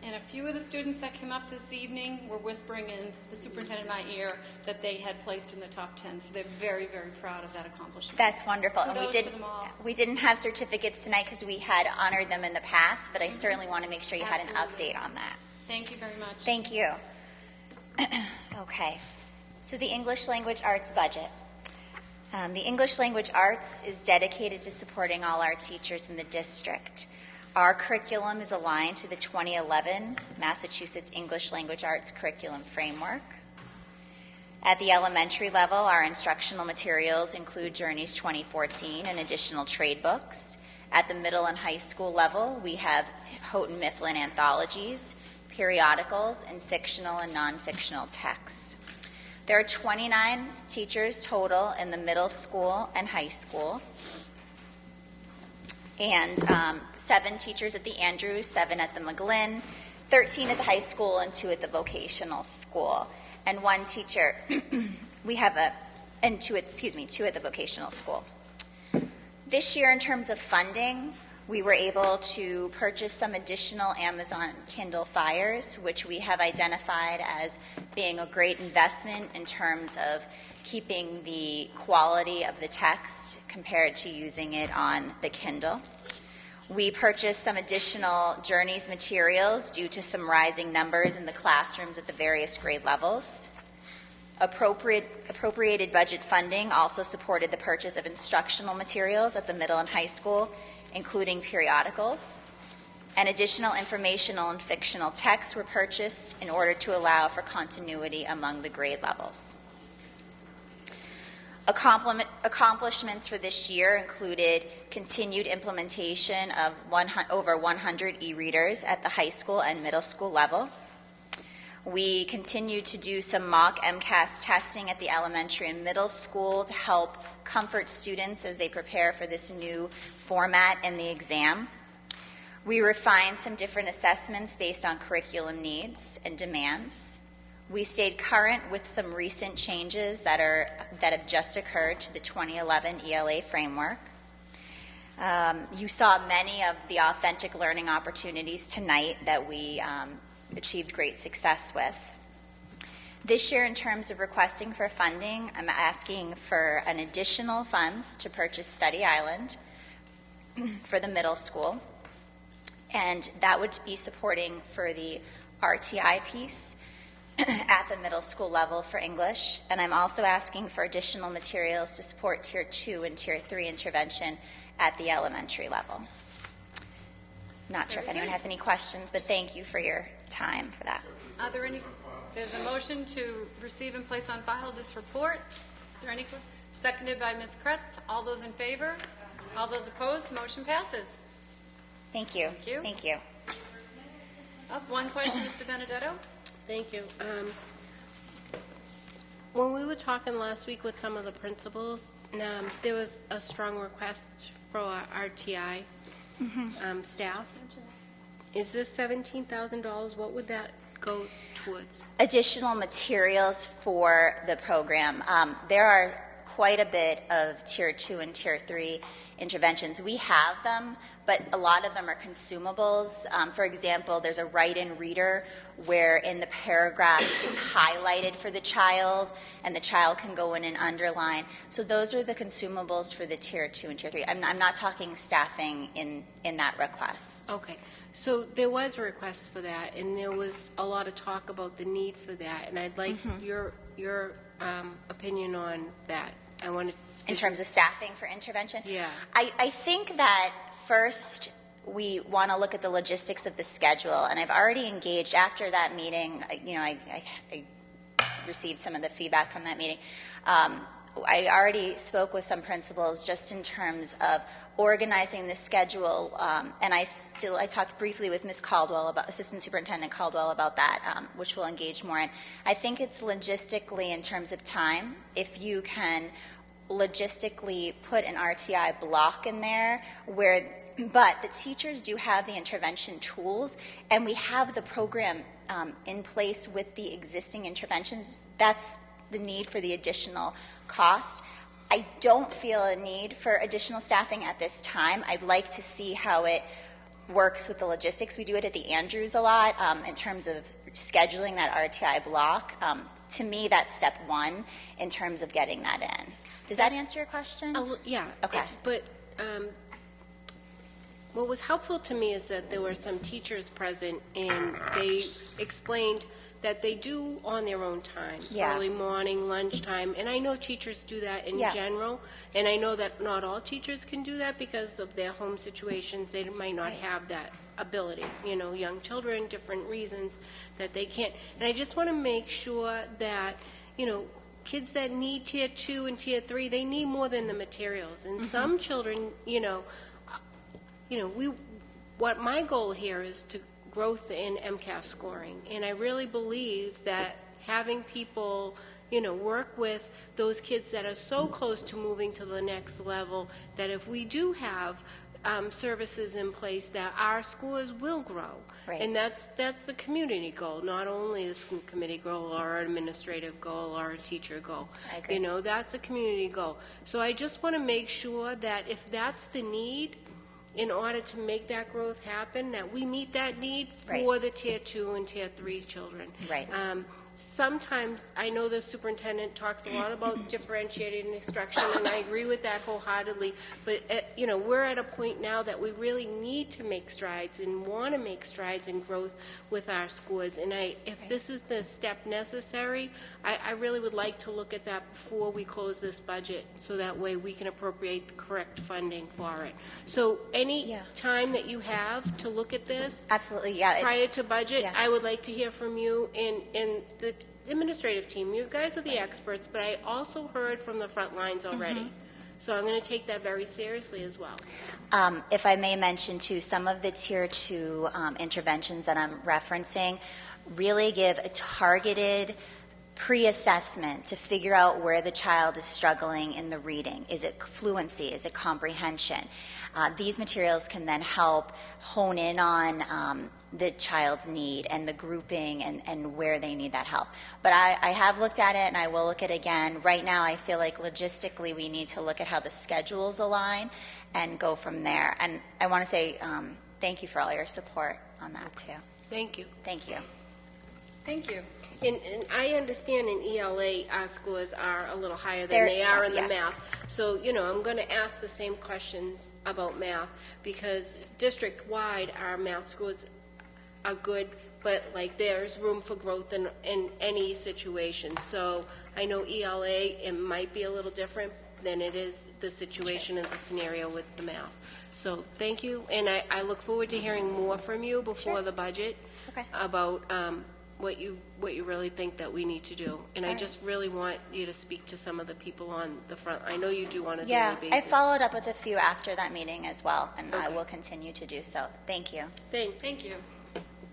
And a few of the students that came up this evening were whispering in the superintendent in my ear that they had placed in the top 10. So they're very, very proud of that accomplishment. That's wonderful. Kudos And to them all. we didn't have certificates tonight because we had honored them in the past, but I certainly want to make sure you had an Absolutely. update on that. Thank you very much. Thank you. Okay. So the English Language Arts budget. The English Language Arts is dedicated to supporting all our teachers in the district. Our curriculum is aligned to the 2011 Massachusetts English Language Arts Curriculum Framework. At the elementary level, our instructional materials include Journeys 2014 and additional trade books. At the middle and high school level, we have Houghton Mifflin anthologies, periodicals, and fictional and non-fictional texts. There are 29 teachers total in the middle school and high school, and 7 teachers at the Andrews, 7 at the McGlynn, 13 at the high school, and 2 at the vocational school. And 1 teacher, we have 2 at the vocational school. This year, in terms of funding, we were able to purchase some additional Amazon Kindle Fires, which we have identified as being a great investment in terms of keeping the quality of the text compared to using it on the Kindle. We purchased some additional Journeys materials due to some rising numbers in the classrooms at the various grade levels. Appropriated budget funding also supported the purchase of instructional materials at the middle and high school, including periodicals. And additional informational and fictional texts were purchased in order to allow for continuity among the grade levels. Accomplishments for this year included continued implementation of over 100 e-readers at the high school and middle school level. We continued to do some mock MCAS testing at the elementary and middle school to help comfort students as they prepare for this new format in the exam. We refined some different assessments based on curriculum needs and demands. We stayed current with some recent changes that have just occurred to the 2011 ELA framework. You saw many of the authentic learning opportunities tonight that we achieved great success with. This year, in terms of requesting for funding, I'm asking for an additional funds to purchase Study Island for the middle school, and that would be supporting for the RTI piece at the middle school level for English, and I'm also asking for additional materials to support Tier 2 and Tier 3 intervention at the elementary level. Not sure if anyone has any questions, but thank you for your time for that. Are there any? There's a motion to receive and place on file this report. Is there any? Seconded by Ms. Kretz. All those in favor? All those opposed? Motion passes. Thank you. Thank you. Thank you. One question, Mr. Benedetto. Thank you. When we were talking last week with some of the principals, there was a strong request for our RTI staff. Is this $17,000? What would that go towards? Additional materials for the program. There are quite a bit of Tier 2 and Tier 3 interventions. We have them, but a lot of them are consumables. For example, there's a write-in reader where in the paragraph it's highlighted for the child, and the child can go in and underline. So those are the consumables for the Tier 2 and Tier 3. I'm not talking staffing in that request. Okay. So there was a request for that, and there was a lot of talk about the need for that, and I'd like your opinion on that. I want to... In terms of staffing for intervention? Yeah. I think that first we want to look at the logistics of the schedule, and I've already engaged after that meeting. I received some of the feedback from that meeting. I already spoke with some principals just in terms of organizing the schedule, and I talked briefly with Ms. Caldwell, Assistant Superintendent Caldwell, about that, which we'll engage more in. I think it's logistically in terms of time, if you can logistically put an RTI block in there but the teachers do have the intervention tools, and we have the program in place with the existing interventions. That's the need for the additional cost. I don't feel a need for additional staffing at this time. I'd like to see how it works with the logistics. We do it at the Andrews a lot in terms of scheduling that RTI block. To me, that's step one in terms of getting that in. Does that answer your question? Yeah. Okay. But what was helpful to me is that there were some teachers present, and they explained that they do on their own time, early morning, lunchtime, and I know teachers do that in general, and I know that not all teachers can do that because of their home situations. They might not have that ability, young children, different reasons that they can't. And I just want to make sure that, kids that need Tier 2 and Tier 3, they need more than the materials. And some children, what my goal here is to growth in MCAS scoring. And I really believe that having people, work with those kids that are so close to moving to the next level, that if we do have services in place, that our scores will grow. Right. And that's the community goal, not only the school committee goal or an administrative goal or a teacher goal. I agree. That's a community goal. So I just want to make sure that if that's the need, in order to make that growth happen, that we meet that need for the Tier 2 and Tier 3 children. Right. Sometimes, I know the superintendent talks a lot about differentiated instruction, and I agree with that wholeheartedly, but, we're at a point now that we really need to make strides and want to make strides in growth with our scores, and if this is the step necessary, I really would like to look at that before we close this budget, so that way we can appropriate the correct funding for it. So any time that you have to look at this, absolutely, prior to budget, I would like to hear from you and the administrative team. You guys are the experts, but I also heard from the front lines already. So I'm going to take that very seriously as well. If I may mention, too, some of the Tier 2 interventions that I'm referencing really give a targeted pre-assessment to figure out where the child is struggling in the reading. Is it fluency? Is it comprehension? These materials can then help hone in on the child's need and the grouping and where they need that help. But I have looked at it, and I will look at it again. Right now, I feel like logistically we need to look at how the schedules align and go from there. And I want to say thank you for all your support on that, too. Thank you. Thank you. Thank you. And I understand in ELA our scores are a little higher than they are in the math. So, I'm going to ask the same questions about math, because district-wide our math scores are good, but there's room for growth in any situation. So I know ELA, it might be a little different than it is the situation and the scenario with the math. So thank you, and I look forward to hearing more from you before the budget about what you really think that we need to do. And I just really want you to speak to some of the people on the front. I know you do on a daily basis. I followed up with a few after that meeting as well, and I will continue to do so. Thank you. Thanks. Thank you.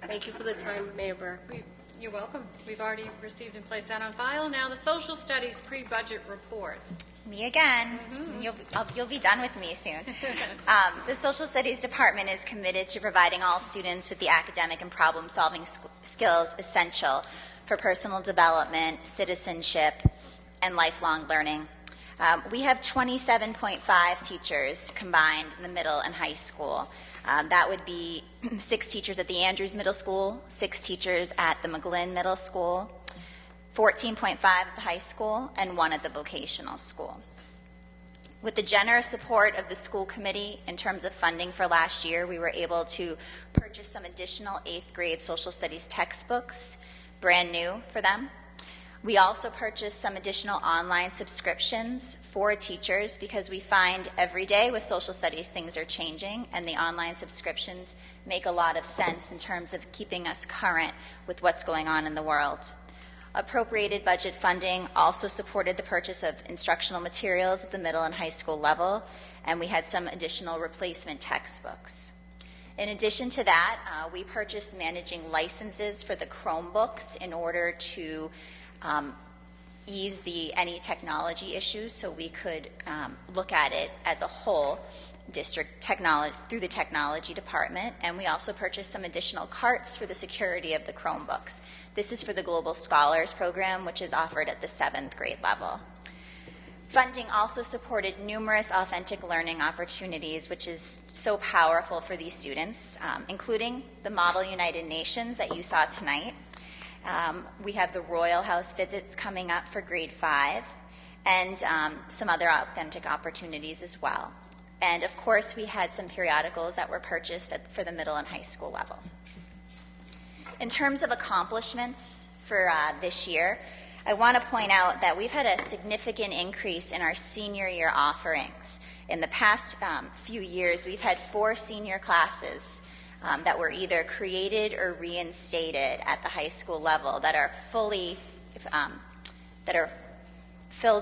Thank you for the time, Mayor Burke. You're welcome. We've already received and placed that on file. Now the social studies pre-budget report. Me again. You'll be done with me soon. The Social Studies Department is committed to providing all students with the academic and problem-solving skills essential for personal development, citizenship, and lifelong learning. We have 27.5 teachers combined in the middle and high school. That would be 6 teachers at the Andrews Middle School, 6 teachers at the McGlynn Middle School, 14.5 at the high school, and 1 at the vocational school. With the generous support of the school committee in terms of funding for last year, we were able to purchase some additional 8th grade social studies textbooks, brand new for them. We also purchased some additional online subscriptions for teachers, because we find every day with social studies things are changing, and the online subscriptions make a lot of sense in terms of keeping us current with what's going on in the world. Appropriated budget funding also supported the purchase of instructional materials at the middle and high school level, and we had some additional replacement textbooks. In addition to that, we purchased managing licenses for the Chromebooks in order to ease any technology issues, so we could look at it as a whole district technology through the technology department. And we also purchased some additional carts for the security of the Chromebooks. This is for the Global Scholars program, which is offered at the 7th grade level. Funding also supported numerous authentic learning opportunities, which is so powerful for these students, including the Model United Nations that you saw tonight. We have the Royal House visits coming up for grade 5, and some other authentic opportunities as well. And of course, we had some periodicals that were purchased for the middle and high school level. In terms of accomplishments for this year, I want to point out that we've had a significant increase in our senior year offerings. In the past few years, we've had 4 senior classes that were either created or reinstated at the high school level that are fully,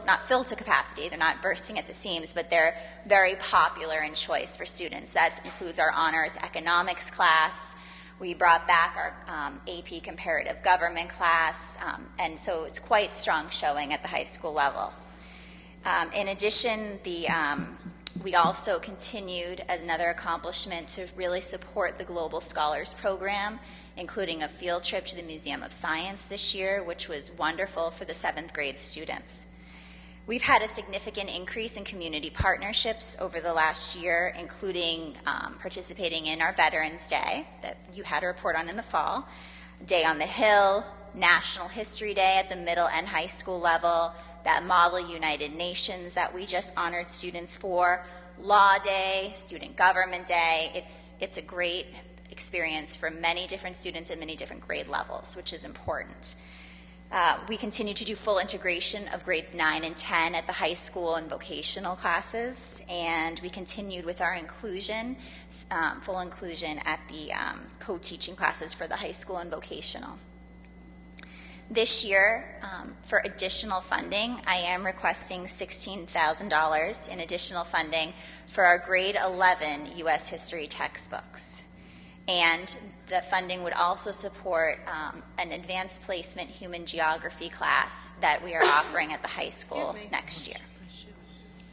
not filled to capacity, they're not bursting at the seams, but they're very popular in choice for students. That includes our honors economics class. We brought back our AP comparative government class, and so it's quite strong showing at the high school level. In addition, we also continued as another accomplishment to really support the Global Scholars Program, including a field trip to the Museum of Science this year, which was wonderful for the 7th grade students. We've had a significant increase in community partnerships over the last year, including participating in our Veterans Day that you had a report on in the fall, Day on the Hill, National History Day at the middle and high school level, that Model United Nations that we just honored students for, Law Day, Student Government Day. It's a great experience for many different students at many different grade levels, which is important. We continue to do full integration of grades 9 and 10 at the high school and vocational classes, and we continued with our inclusion, full inclusion at the co-teaching classes for the high school and vocational. This year, for additional funding, I am requesting $16,000 in additional funding for our grade 11 U.S. history textbooks. And the funding would also support an advanced placement human geography class that we are offering at the high school next year.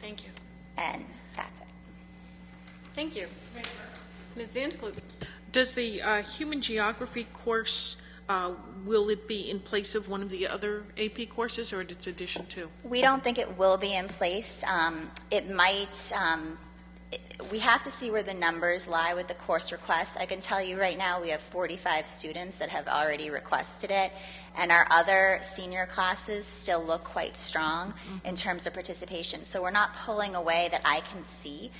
Thank you. And that's it. Thank you. Ms. Vandekloot. Does the human geography course, will it be in place of one of the other AP courses, or it's addition to? We don't think it will be in place. It might. We have to see where the numbers lie with the course requests. I can tell you right now we have 45 students that have already requested it, and our other senior classes still look quite strong in terms of participation. So we're not pulling away that I can see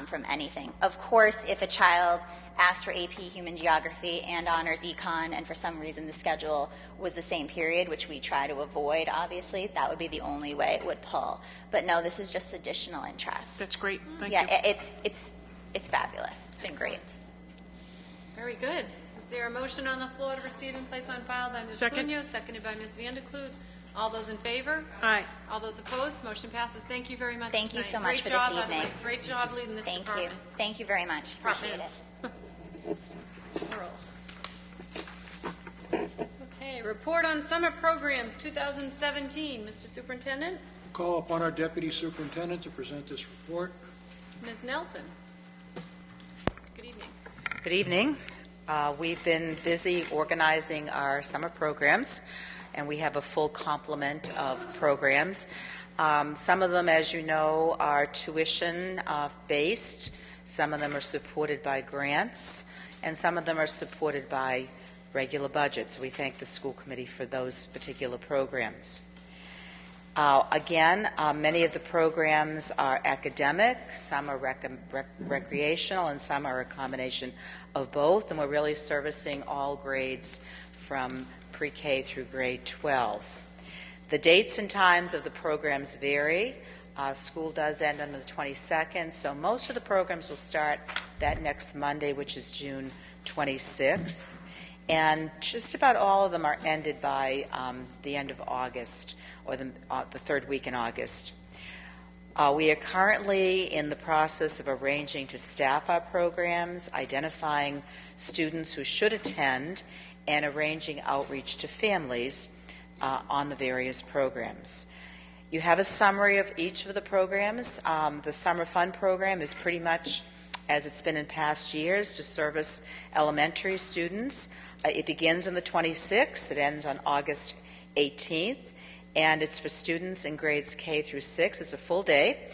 from anything. Of course, if a child asks for AP Human Geography and Honors Econ, and for some reason the schedule was the same period, which we try to avoid, obviously, that would be the only way it would pull. But no, this is just additional interest. That's great. Thank you. Yeah, it's fabulous. It's been great. Very good. Is there a motion on the floor to receive and place on file by Ms. Second. Cunha, seconded by Ms. Vandekloot? All those in favor? Aye. All those opposed? Motion passes. Thank you very much. Thank you so tonight. much Great for this job, by the evening. way. Great job leading this Thank you. department. Thank you very much. Appreciate it. Okay, report on summer programs 2017. Mr. Superintendent? Call upon our Deputy Superintendent to present this report. Ms. Nelson? Good evening. Good evening. We've been busy organizing our summer programs, and we have a full complement of programs. Some of them, as you know, are tuition-based. Some of them are supported by grants, and some of them are supported by regular budgets. We thank the school committee for those particular programs. Again, many of the programs are academic, some are recreational, and some are a combination of both, and we're really servicing all grades from pre-K through grade 12. The dates and times of the programs vary. School does end on the 22nd, so most of the programs will start that next Monday, which is June 26th, and just about all of them are ended by the end of August, or the third week in August. We are currently in the process of arranging to staff our programs, identifying students who should attend, and arranging outreach to families on the various programs. You have a summary of each of the programs. The Summer Fun program is pretty much as it's been in past years to service elementary students. It begins on the 26th. It ends on August 18th. and it's for students in grades K through 6. It's a full day.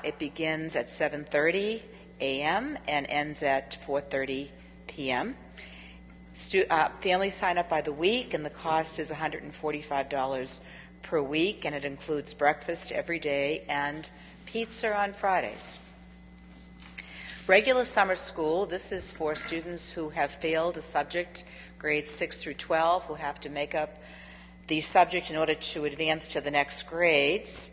It begins at 7:30 a.m. and ends at 4:30 p.m. Families sign up by the week, and the cost is $145 per week, and it includes breakfast every day and pizza on Fridays. Regular summer school, this is for students who have failed a subject, grades 6 through 12, who have to make up the subject in order to advance to the next grades.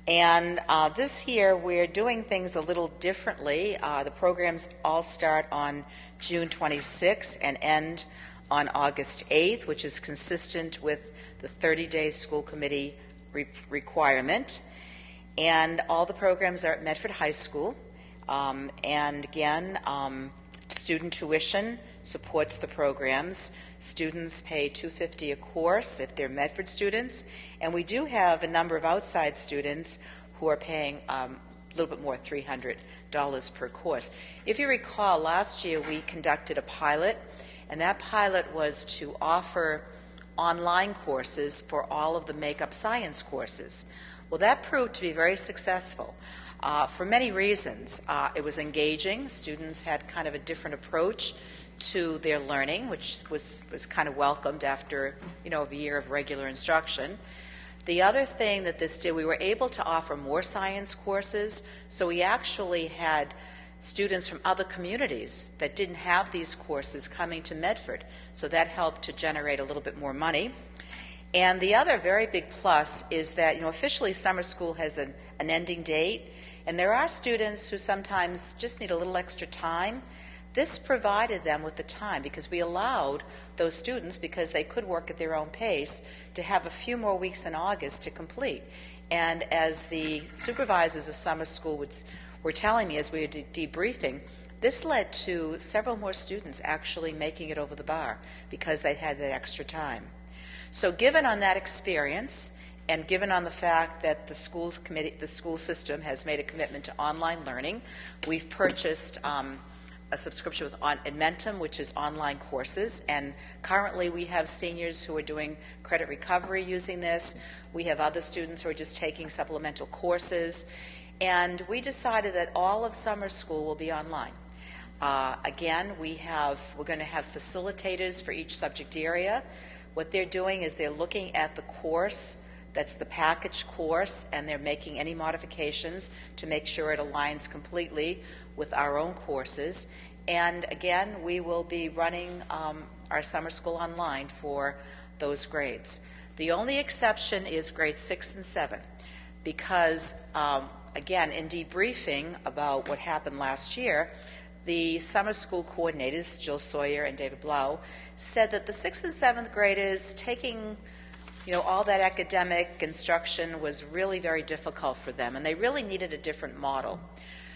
And this year, we're doing things a little differently. The programs all start on June 26th and end on August 8th, which is consistent with the 30-day school committee requirement. And all the programs are at Medford High School. And again, student tuition supports the programs. Students pay $250 a course if they're Medford students, and we do have a number of outside students who are paying a little bit more, $300 per course. If you recall, last year we conducted a pilot, and that pilot was to offer online courses for all of the make-up science courses. Well, that proved to be very successful. For many reasons. It was engaging. Students had kind of a different approach to their learning, which was kind of welcomed after, a year of regular instruction. The other thing that this did, we were able to offer more science courses, so we actually had students from other communities that didn't have these courses coming to Medford, so that helped to generate a little bit more money. And the other very big plus is that, officially summer school has an ending date, and there are students who sometimes just need a little extra time. This provided them with the time because we allowed those students, because they could work at their own pace, to have a few more weeks in August to complete. And as the supervisors of summer school were telling me as we were debriefing, this led to several more students actually making it over the bar because they had that extra time. So given on that experience, and given on the fact that the school system has made a commitment to online learning, we've purchased a subscription with Admentum, which is online courses, and currently we have seniors who are doing credit recovery using this. We have other students who are just taking supplemental courses, and we decided that all of summer school will be online. Again, we're going to have facilitators for each subject area. What they're doing is they're looking at the course that's the package course, and they're making any modifications to make sure it aligns completely with our own courses. And again, we will be running our summer school online for those grades. The only exception is grades 6 and 7, because again, in debriefing about what happened last year, the summer school coordinators, Jill Sawyer and David Blau, said that the 6th and 7th graders taking all that academic instruction was really very difficult for them, and they really needed a different model.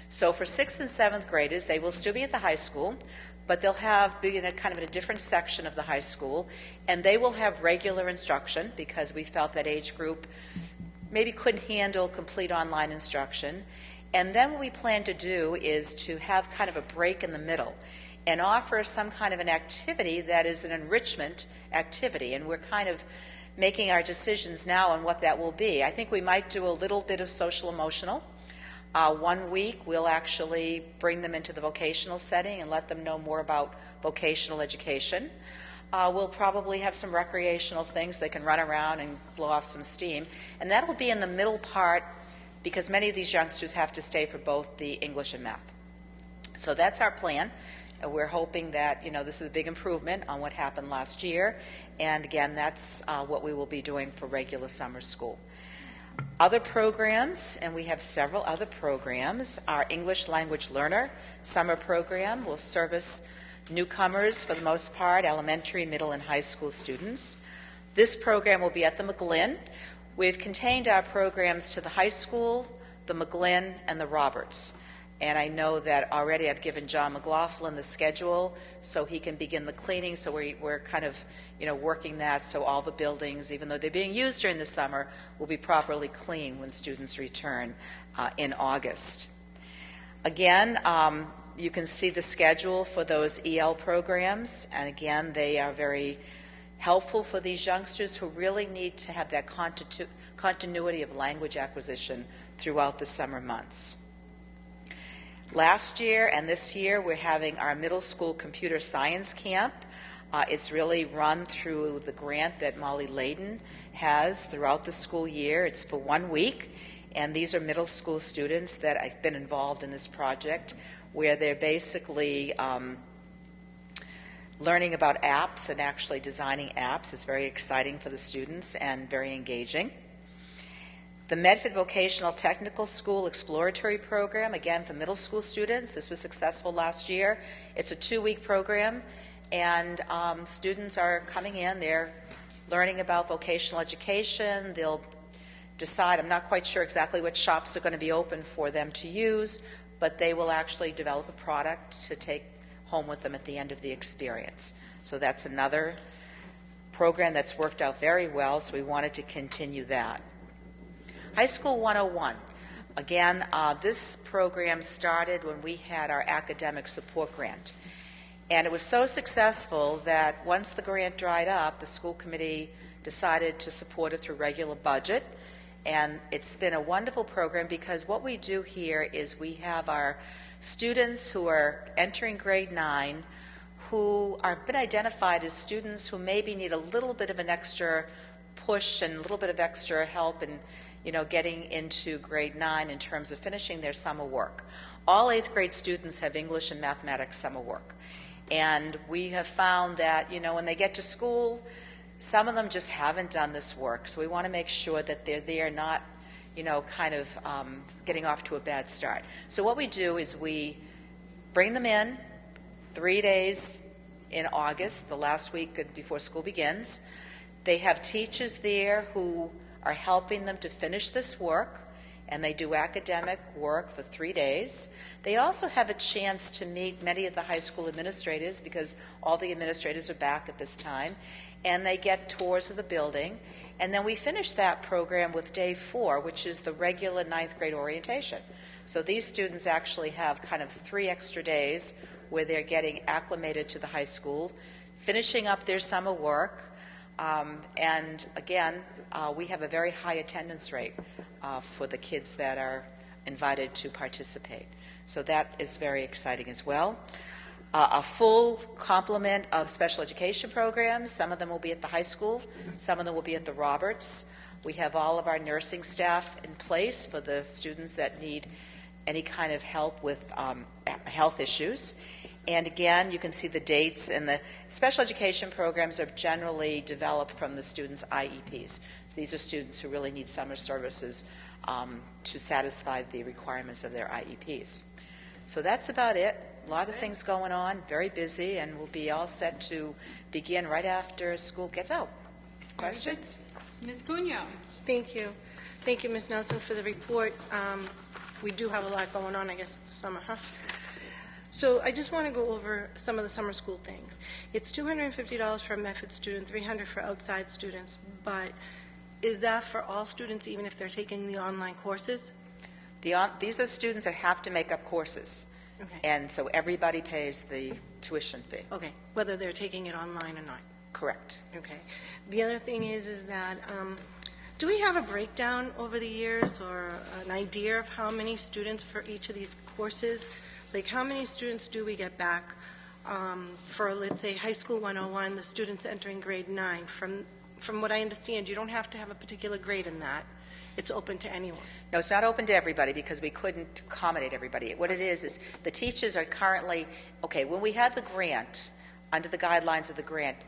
So for 6th and 7th graders, they will still be at the high school, but they'll be in a kind of a different section of the high school, and they will have regular instruction because we felt that age group maybe couldn't handle complete online instruction. And then what we plan to do is to have kind of a break in the middle and offer some kind of an activity that is an enrichment activity, and we're kind of making our decisions now on what that will be. I think we might do a little bit of social emotional. 1 week we'll actually bring them into the vocational setting and let them know more about vocational education. We'll probably have some recreational things. They can run around and blow off some steam. And that will be in the middle part because many of these youngsters have to stay for both the English and math. So that's our plan. We're hoping that, this is a big improvement on what happened last year. And again, that's what we will be doing for regular summer school. Other programs, and we have several other programs, our English Language Learner summer program will service newcomers for the most part, elementary, middle, and high school students. This program will be at the McGlynn. We've contained our programs to the high school, the McGlynn, and the Roberts. And I know that already I've given John McLaughlin the schedule so he can begin the cleaning. So we're kind of, working that so all the buildings, even though they're being used during the summer, will be properly cleaned when students return in August. Again, you can see the schedule for those EL programs. And again, they are very helpful for these youngsters who really need to have that continuity of language acquisition throughout the summer months. Last year and this year, we're having our middle school computer science camp. It's really run through the grant that Molly Layden has throughout the school year. It's for 1 week, and these are middle school students that have been involved in this project, where they're basically learning about apps and actually designing apps. It's very exciting for the students and very engaging. The Medford Vocational Technical School Exploratory Program, again for middle school students. This was successful last year. It's a 2-week program, and students are coming in. They're learning about vocational education. They'll decide, I'm not quite sure exactly what shops are going to be open for them to use, but they will actually develop a product to take home with them at the end of the experience. So that's another program that's worked out very well, so we wanted to continue that. High School 101. Again, this program started when we had our academic support grant. And it was so successful that once the grant dried up, the school committee decided to support it through regular budget. And it's been a wonderful program because what we do here is we have our students who are entering grade 9 who are been identified as students who maybe need a little bit of an extra push and a little bit of extra help in getting into grade 9 in terms of finishing their summer work. All 8th grade students have English and mathematics summer work. And we have found that, when they get to school, some of them just haven't done this work. So we want to make sure that they're there, not, getting off to a bad start. So what we do is we bring them in 3 days in August, the last week before school begins. They have teachers there who are helping them to finish this work, and they do academic work for 3 days. They also have a chance to meet many of the high school administrators because all the administrators are back at this time, and they get tours of the building. And then we finish that program with day 4, which is the regular 9th grade orientation. So these students actually have kind of 3 extra days where they're getting acclimated to the high school, finishing up their summer work. And again, we have a very high attendance rate for the kids that are invited to participate. So that is very exciting as well. A full complement of special education programs. Some of them will be at the high school. Some of them will be at the Roberts. We have all of our nursing staff in place for the students that need any kind of help with health issues. And again, you can see the dates, and the special education programs are generally developed from the students' IEPs. So these are students who really need summer services to satisfy the requirements of their IEPs. So that's about it. A lot of things going on, very busy, and we'll be all set to begin right after school gets out. Questions? Ms. Cunha. Thank you. Thank you, Ms. Nelson, for the report. We do have a lot going on, I guess, this summer, huh? So I just want to go over some of the summer school things. It's $250 for a Medford student, $300 for outside students, but is that for all students, even if they're taking the online courses? These are students that have to make up courses. Okay. And so everybody pays the tuition fee. Okay, whether they're taking it online or not. Correct. Okay. The other thing is that do we have a breakdown over the years or an idea of how many students for each of these courses? Like how many students do we get back for, let's say, High School 101, the students entering grade 9? From what I understand, you don't have to have a particular grade in that. It's open to anyone. No, it's not open to everybody because we couldn't accommodate everybody. What it is the teachers are currently, when we had the grant, under the guidelines of the grant,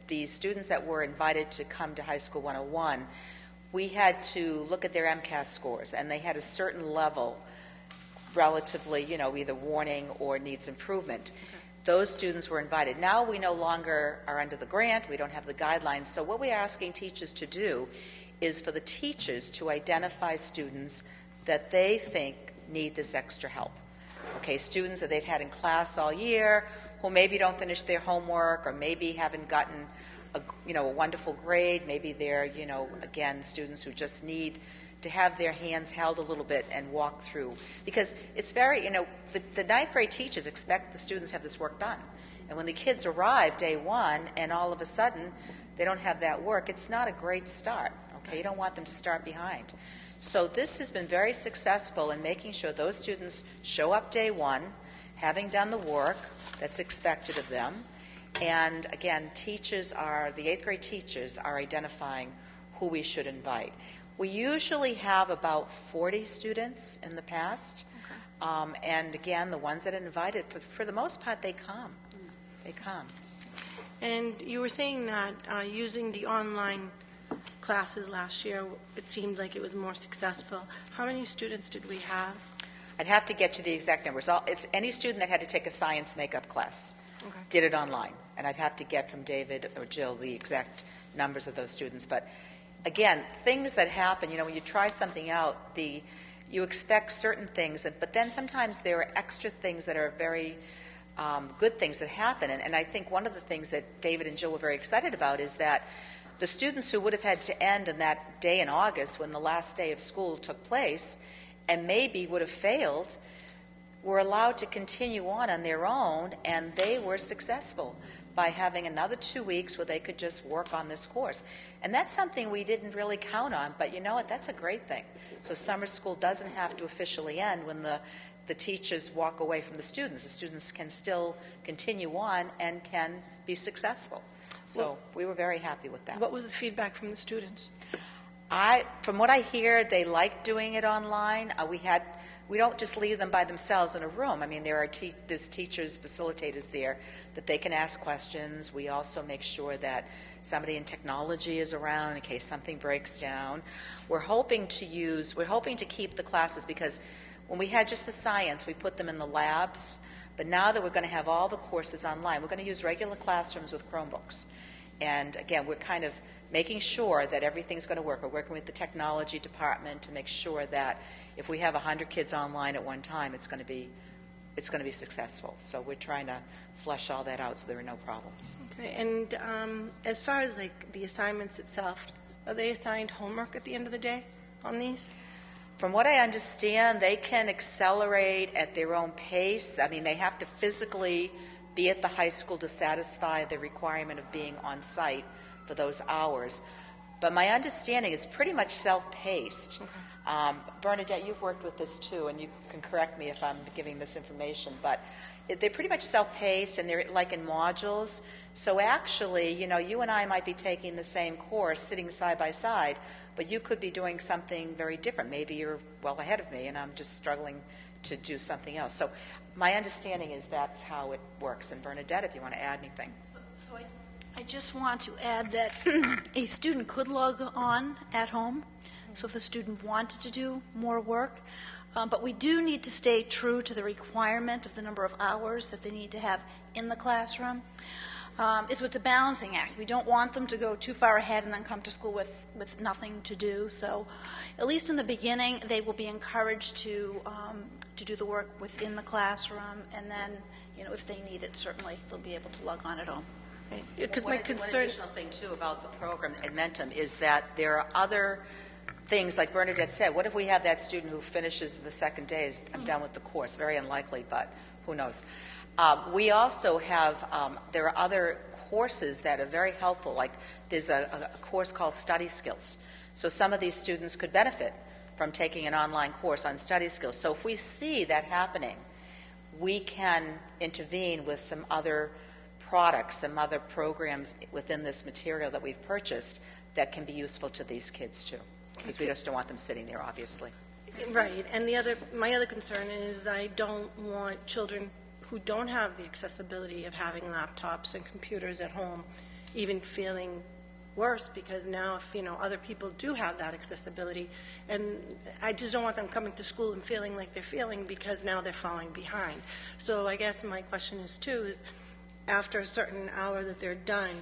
the students that were invited to come to High School 101, we had to look at their MCAS scores, and they had a certain level, relatively, either warning or needs improvement. Okay. Those students were invited. Now we no longer are under the grant. We don't have the guidelines. So what we're asking teachers to do is for the teachers to identify students that they think need this extra help. Okay, students that they've had in class all year who maybe don't finish their homework or maybe haven't gotten a wonderful grade. Maybe they're, again, students who just need to have their hands held a little bit and walk through. Because it's very, the 9th grade teachers expect the students have this work done. And when the kids arrive day 1 and all of a sudden they don't have that work, it's not a great start. Okay, you don't want them to start behind. So this has been very successful in making sure those students show up day one, having done the work that's expected of them. And again, the 8th grade teachers are identifying who we should invite. We usually have about 40 students in the past. And again, the ones that are invited, for the most part, they come. They come. And you were saying that using the online classes last year, it seemed like it was more successful. How many students did we have? I'd have to get you the exact numbers. It's any student that had to take a science makeup class did it online. And I'd have to get from David or Jill the exact numbers of those students. But again, things that happen, when you try something out, you expect certain things, but then sometimes there are extra things that are very good things that happen. And I think one of the things that David and Jill were very excited about is that the students who would have had to end on that day in August when the last day of school took place and maybe would have failed were allowed to continue on their own, and they were successful by having another 2 weeks where they could just work on this course. And that's something we didn't really count on, but you know what, that's a great thing. So summer school doesn't have to officially end when the teachers walk away from the students. The students can still continue on and can be successful. So we were very happy with that. What was the feedback from the students? From what I hear, they like doing it online. We don't just leave them by themselves in a room. I mean, there's teachers, facilitators there that they can ask questions. We also make sure that somebody in technology is around in case something breaks down. We're hoping to keep the classes, because when we had just the science, we put them in the labs. But now that we're going to have all the courses online, we're going to use regular classrooms with Chromebooks. And again, we're kind of making sure that everything's going to work. We're working with the technology department to make sure that if we have 100 kids online at one time, it's going to be successful. So we're trying to flesh all that out so there are no problems. Okay. And as far as the assignments itself, are they assigned homework at the end of the day on these? From what I understand, they can accelerate at their own pace. I mean, they have to physically be at the high school to satisfy the requirement of being on site for those hours. But my understanding is pretty much self-paced. Okay. Bernadette, you've worked with this too, and you can correct me if I'm giving misinformation, but they're pretty much self-paced, and they're like in modules. So actually, you and I might be taking the same course sitting side by side, but you could be doing something very different. Maybe you're well ahead of me, and I'm just struggling to do something else. So my understanding is that's how it works. And Bernadette, if you want to add anything. So I just want to add that a student could log on at home, so if a student wanted to do more work, but we do need to stay true to the requirement of the number of hours that they need to have in the classroom. So it's a balancing act. We don't want them to go too far ahead and then come to school with nothing to do. So at least in the beginning, they will be encouraged to do the work within the classroom, and then, if they need it, certainly they'll be able to log on at home. Because one additional thing, too, about the program at Mentum is that there are other things, like Bernadette said. What if we have that student who finishes the second day, I'm done with the course? Very unlikely, but who knows? We also have, there are other courses that are very helpful, like there's a course called Study Skills. So some of these students could benefit from taking an online course on study skills. So if we see that happening, we can intervene with some other products, some other programs within this material that we've purchased that can be useful to these kids too, because we just don't want them sitting there, obviously. Right, and my other concern is I don't want children who don't have the accessibility of having laptops and computers at home even feeling worse, because now if other people do have that accessibility, and I just don't want them coming to school and feeling like they're feeling because now they're falling behind. So I guess my question is after a certain hour that they're done,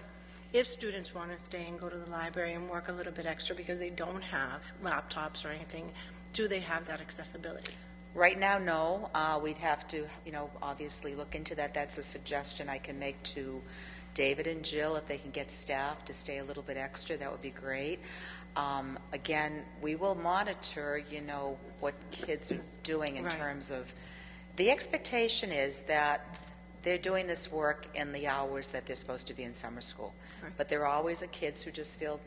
if students want to stay and go to the library and work a little bit extra because they don't have laptops or anything, do they have that accessibility? Right now, no. We'd have to, obviously look into that. That's a suggestion I can make to David and Jill. If they can get staff to stay a little bit extra, that would be great. Again, we will monitor, what kids are doing in terms of, the expectation is that they're doing this work in the hours that they're supposed to be in summer school. Right. But there are always kids who just feel,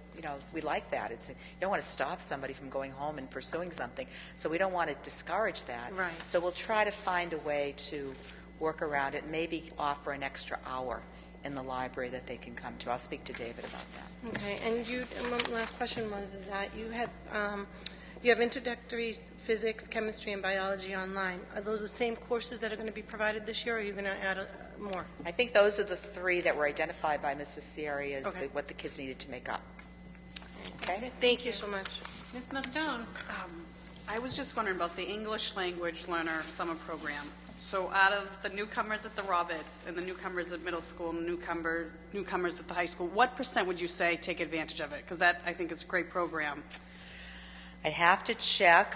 we like that. You don't want to stop somebody from going home and pursuing something, so we don't want to discourage that. Right. So we'll try to find a way to work around it, maybe offer an extra hour in the library that they can come to. I'll speak to David about that. Okay, and my last question was that you have introductory physics, chemistry, and biology online. Are those the same courses that are going to be provided this year, or are you going to add more? I think those are the 3 that were identified by Mrs. Sierra as Okay. what the kids needed to make up. Okay? Thank you so much. Ms. Mustone? I was just wondering about the English Language Learner Summer Program. So out of the newcomers at the Roberts and the newcomers at middle school and the newcomers at the high school, what % would you say take advantage of it? Because that, I think, is a great program. I'd have to check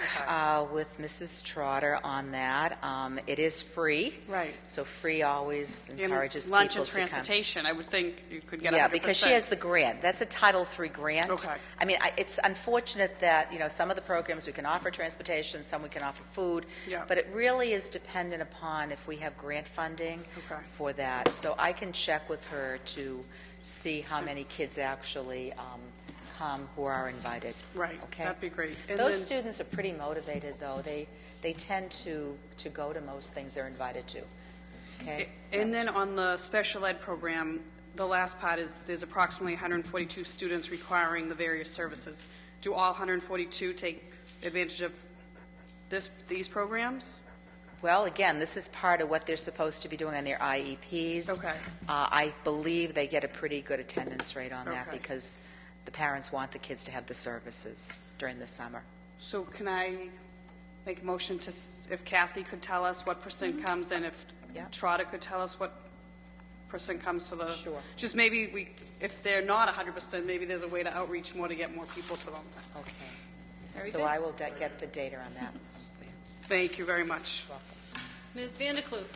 with Mrs. Trotter on that. It is free. Right. So free always encourages lunch people and to come. transportation, I would think you could get 100%. Yeah, because she has the grant. That's a Title III grant. Okay. I mean, it's unfortunate that, some of the programs we can offer transportation, some we can offer food. Yeah. But it really is dependent upon if we have grant funding Okay. for that. So I can check with her to see how many kids actually come who are invited. Right, Okay. that'd be great. And Those then- students are pretty motivated, though. They tend to go to most things they're invited to. Okay. And then on the special ed program, the last part is there's approximately 142 students requiring the various services. Do all 142 take advantage of these programs? Well, again, this is part of what they're supposed to be doing on their IEPs. Okay. I believe they get a pretty good attendance rate on that Okay. because the parents want the kids to have the services during the summer. So can I make a motion to, if Kathy could tell us what % comes, and if Trotter could tell us what % comes to the... Sure. Just maybe if they're not 100%, maybe there's a way to outreach more to get more people to them. Okay. Very So good. I will get the data on that. Thank you very much. Ms. Vanderkloot?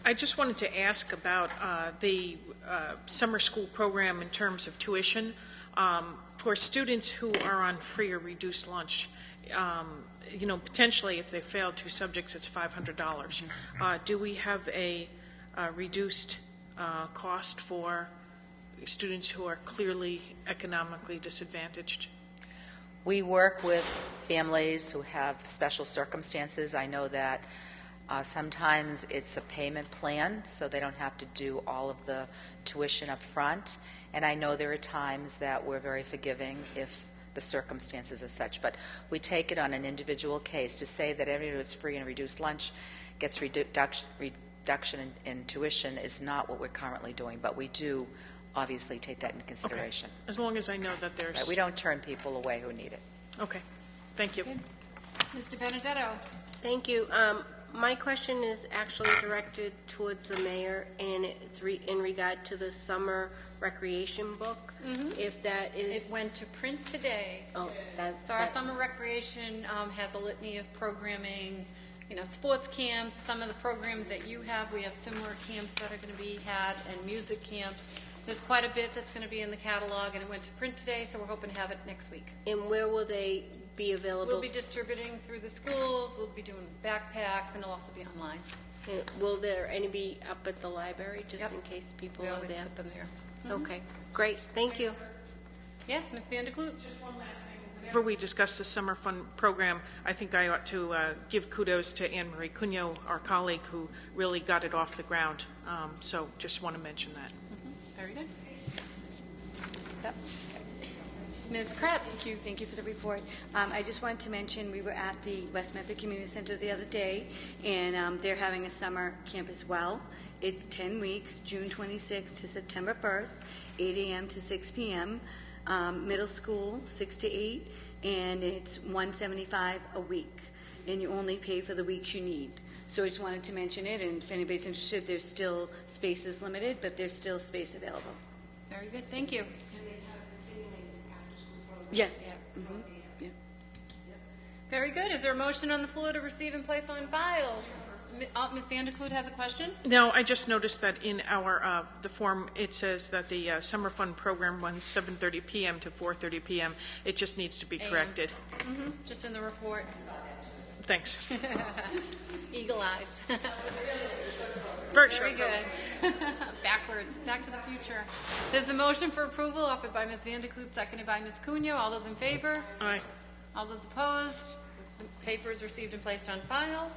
I just wanted to ask about the summer school program in terms of tuition. For students who are on free or reduced lunch, potentially if they fail 2 subjects, it's $500. Do we have a reduced cost for students who are clearly economically disadvantaged? We work with families who have special circumstances. I know that sometimes it's a payment plan, so they don't have to do all of the tuition up front. And I know there are times that we're very forgiving if the circumstances are such. But we take it on an individual case. To say that everyone who's free and reduced lunch gets reduction in tuition is not what we're currently doing. But we do obviously take that into consideration. Okay. As long as I know that there's... Right. We don't turn people away who need it. Okay. Thank you. Mr. Benedetto? Thank you. My question is actually directed towards the mayor, and it's in regard to the summer recreation book. If that is... It went to print today. Oh, So our summer recreation has a litany of programming, sports camps, some of the programs that you have. We have similar camps that are going to be had, and music camps. There's quite a bit that's going to be in the catalog, and it went to print today, so we're hoping to have it next week. And where will they be available? We'll be distributing through the schools, we'll be doing backpacks, and it'll also be online. Will there any be up at the library, just in case people We are always there? put them there. Okay, great. Thank you. Yes, Ms. Vanderkloot? Just one last thing. Whenever we discuss the summer fund program, I think I ought to give kudos to Anne Marie Cunyo, our colleague, who really got it off the ground. So just want to mention that. Very good. Is that? Ms. Kretz? Thank you for the report. I just wanted to mention we were at the West Medford Community Center the other day, and they're having a summer camp as well. It's 10 weeks, June 26th to September 1st, 8 a.m. to 6 p.m., middle school, 6 to 8, and it's $175 a week, and you only pay for the weeks you need. So I just wanted to mention it, and if anybody's interested, there's still spaces limited, but there's still space available. Very good, thank you. And they have continuing after-school programs. Yes. Yeah. Yeah. Very good. Is there a motion on the floor to receive and place on file? Ms. Vanderkloot has a question? No, I just noticed that in our the form it says that the summer fund program runs 7:30 p.m. to 4:30 p.m. It just needs to be corrected. Just in the report. Thanks. Eagle eyes. Very Very good. Backwards. Back to the future. There's a motion for approval offered by Ms. Vandekloot, seconded by Ms. Cunha. All those in favor? Aye. All those opposed? The paper is received and placed on file.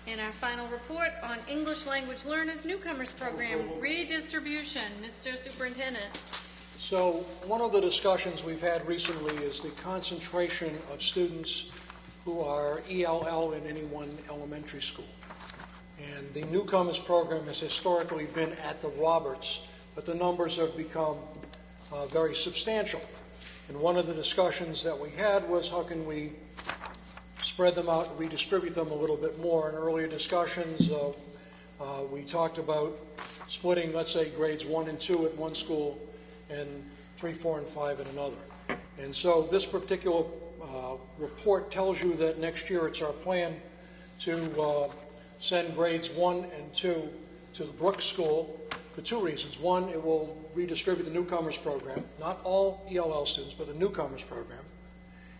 And our final report on English Language Learners Newcomers Program redistribution. Mr. Superintendent. So one of the discussions we've had recently is the concentration of students who are ELL in any one elementary school. And the newcomers program has historically been at the Roberts, but the numbers have become very substantial. And one of the discussions that we had was how can we spread them out and redistribute them a little bit more. In earlier discussions, we talked about splitting, let's say, grades 1 and 2 at one school and 3, 4, and 5 at another. And so this particular report tells you that next year it's our plan to send grades 1 and 2 to the Brooks School for two reasons. One, it will redistribute the newcomers program, not all ELL students, but the newcomers program.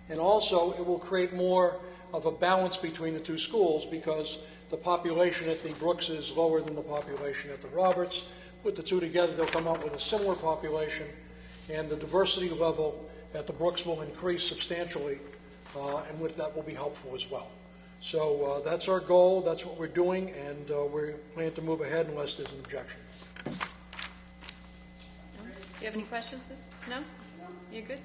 And also, it will create more of a balance between the two schools because the population at the Brooks is lower than the population at the Roberts. Put the two together, they'll come up with a similar population, and the diversity level at the Brooks will increase substantially, and with that will be helpful as well. So that's our goal, that's what we're doing, and we plan to move ahead unless there's an objection. Do you have any questions, Ms.? No? You're good?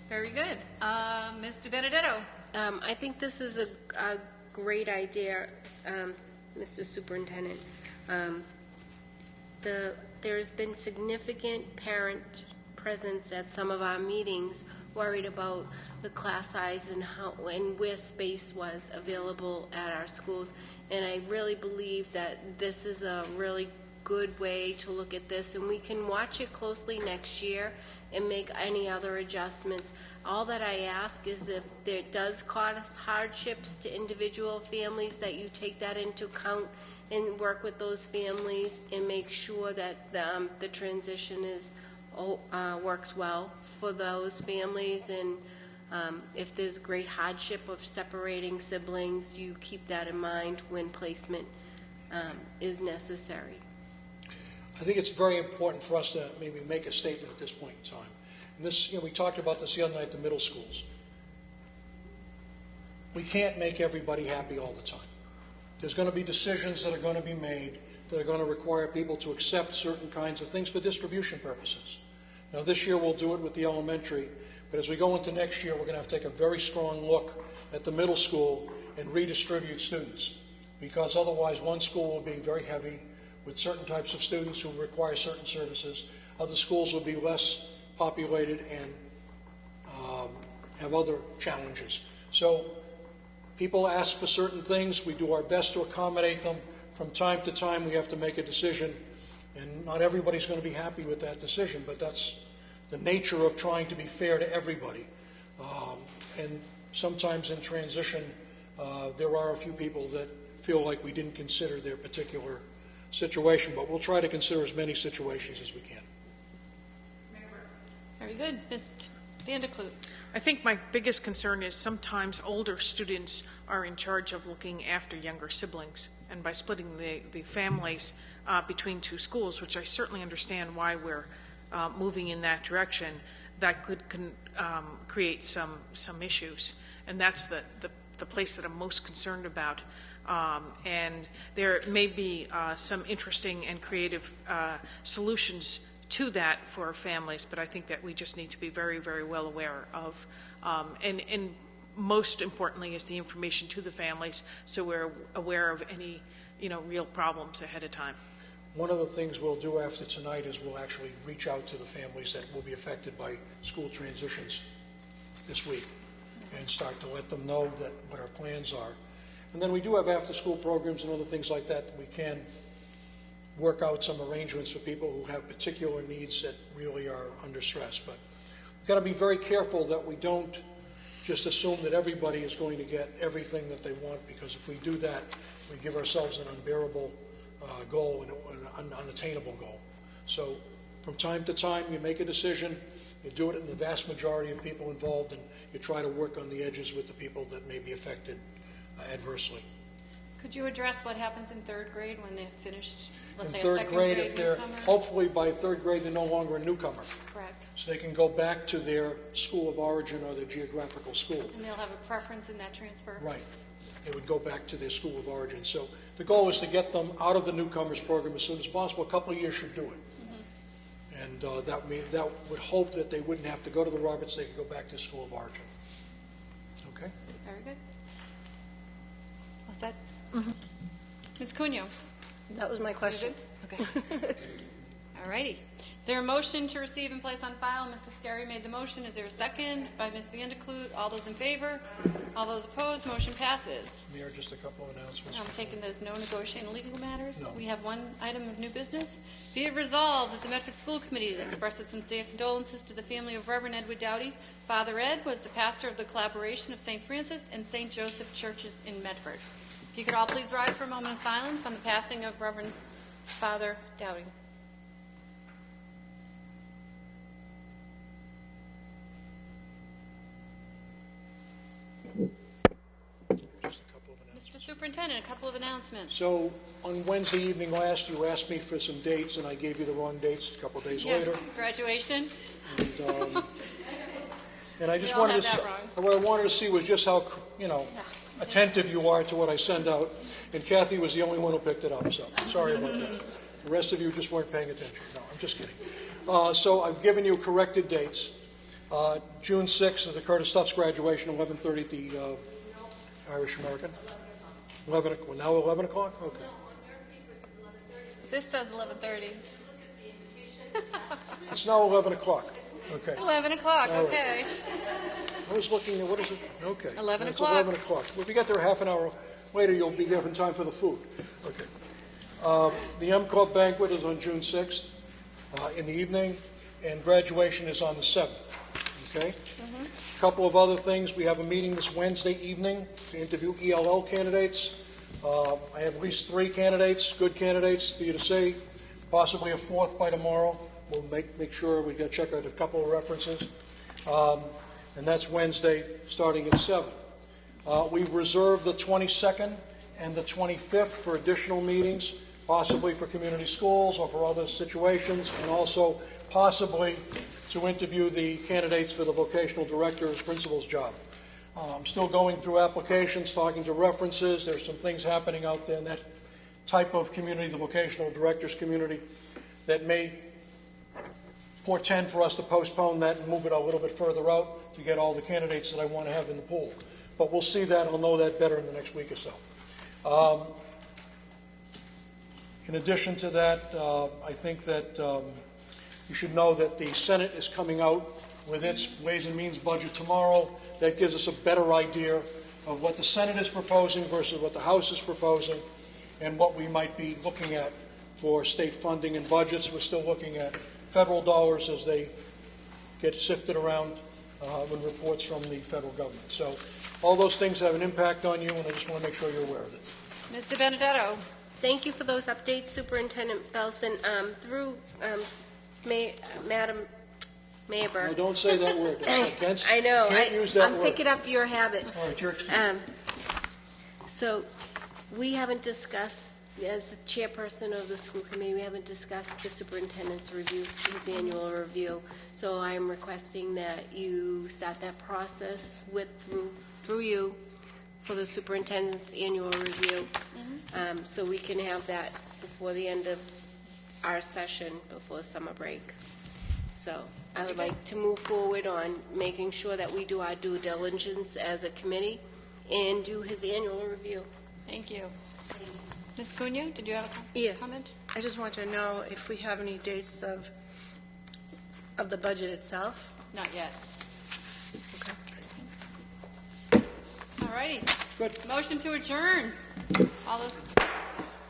Very good. Mr. Benedetto. I think this is a great idea, Mr. Superintendent. There's been significant parent presence at some of our meetings worried about the class size and where space was available at our schools. And I really believe that this is a really good way to look at this, and we can watch it closely next year and make any other adjustments. All that I ask is if there does cause hardships to individual families, that you take that into account and work with those families and make sure that the transition works well for those families. And if there's great hardship of separating siblings, you keep that in mind when placement is necessary. I think it's very important for us to maybe make a statement at this point in time. And this, we talked about this the other night at the middle schools. We can't make everybody happy all the time. There's going to be decisions that are going to be made that are going to require people to accept certain kinds of things for distribution purposes. Now, this year we'll do it with the elementary, but as we go into next year, we're going to have to take a very strong look at the middle school and redistribute students, because otherwise one school will be very heavy with certain types of students who require certain services. Other schools will be less populated and have other challenges. So people ask for certain things. We do our best to accommodate them. From time to time, we have to make a decision, and not everybody's going to be happy with that decision, but that's the nature of trying to be fair to everybody. And sometimes in transition, there are a few people that feel like we didn't consider their particular situation, but we'll try to consider as many situations as we can. Very good. Ms. Vandekloot. I think my biggest concern is sometimes older students are in charge of looking after younger siblings, and by splitting the families between two schools, which I certainly understand why we're moving in that direction, that could create some issues, and that's the place that I'm most concerned about. And there may be some interesting and creative solutions to that for families, but I think that we just need to be very, very well aware of, and most importantly is the information to the families, so we're aware of any real problems ahead of time. One of the things we'll do after tonight is we'll actually reach out to the families that will be affected by school transitions this week and start to let them know that what our plans are. And then we do have after-school programs and other things like that. We can work out some arrangements for people who have particular needs that really are under stress. But we've got to be very careful that we don't just assume that everybody is going to get everything that they want, because if we do that, we give ourselves an unbearable goal and an unattainable goal. So from time to time, you make a decision, you do it in the vast majority of people involved, and you try to work on the edges with the people that may be affected adversely. Could you address what happens in third grade when they've finished, let's say, In a third second grade, grade if they're, newcomer? hopefully by third grade, they're no longer a newcomer. Correct. So they can go back to their school of origin or their geographical school. And they'll have a preference in that transfer? Right. They would go back to their school of origin. So the goal is to get them out of the newcomers program as soon as possible. A couple of years should do it. And that would hope that they wouldn't have to go to the Roberts. They could go back to school of origin. Okay? Very good. All set? Mm-hmm. Ms. Cunyo? That was my question. Okay. All righty. Is there a motion to receive and place on file? Mr. Scarry made the motion. Is there a second? By Ms. Vandekloot. All those in favor? All those opposed? Motion passes. Mayor, just a couple of announcements. I'm taking there's no negotiating legal matters. No. We have one item of new business. Be it resolved that the Medford School Committee expresses sincere condolences to the family of Reverend Edward Dowdy. Father Ed was the pastor of the Collaboration of St. Francis and St. Joseph Churches in Medford. If you could all please rise for a moment of silence on the passing of Reverend Father Dowdy. Mr. Superintendent, a couple of announcements. So on Wednesday evening last, you asked me for some dates, and I gave you the wrong dates a couple of days later. Graduation. And I just We all wanted had to, that what I wanted to see was just how, attentive you are to what I send out. And Kathy was the only one who picked it up, so sorry about that. The rest of you just weren't paying attention. No, I'm just kidding. So I've given you corrected dates. June 6th is the Curtis Tufts graduation, 11:30 at the Irish American. 11 o'clock? Okay. This says 11:30. It's now 11 o'clock. Okay. 11 o'clock, All right. okay. I was looking at, what is it? Okay. 11 It's o'clock. 11 o'clock. Well, if you get there half an hour later, you'll be there in time for the food. Okay. The MCORP banquet is on June 6th in the evening, and graduation is on the 7th. Okay? A couple of other things. We have a meeting this Wednesday evening to interview ELL candidates. I have at least 3 candidates, good candidates for you to see, possibly a 4th by tomorrow. We'll make sure we got to check out a couple of references. And that's Wednesday starting at 7. We've reserved the 22nd and the 25th for additional meetings, possibly for community schools or for other situations, and also possibly to interview the candidates for the vocational director's principal's job. I'm still going through applications, talking to references. There's some things happening out there in that type of community, the vocational directors community, that may portend for us to postpone that and move it a little bit further out to get all the candidates that I want to have in the pool. But we'll see that. I'll know that better in the next week or so. In addition to that, I think that you should know that the Senate is coming out with its Ways and Means budget tomorrow. That gives us a better idea of what the Senate is proposing versus what the House is proposing and what we might be looking at for state funding and budgets. We're still looking at federal dollars as they get sifted around with reports from the federal government. So all those things have an impact on you, and I just want to make sure you're aware of it. Mr. Benedetto. Thank you for those updates, Superintendent Belson. Through Madam Mayor. No, don't say that word. It's against. I know. Can't use that I'm word. picking up your habit. All right, you're excused. So we haven't discussed, as the chairperson of the school committee, we haven't discussed the superintendent's review, his annual review. So I'm requesting that you start that process through you for the superintendent's annual review, so we can have that before the end of our session, before summer break. So I would like to move forward on making sure that we do our due diligence as a committee and do his annual review. Thank you. Ms. Cunha, did you have a Yes. comment? I just want to know if we have any dates of the budget itself. Not yet. Okay. All righty. Good. Motion to adjourn. All those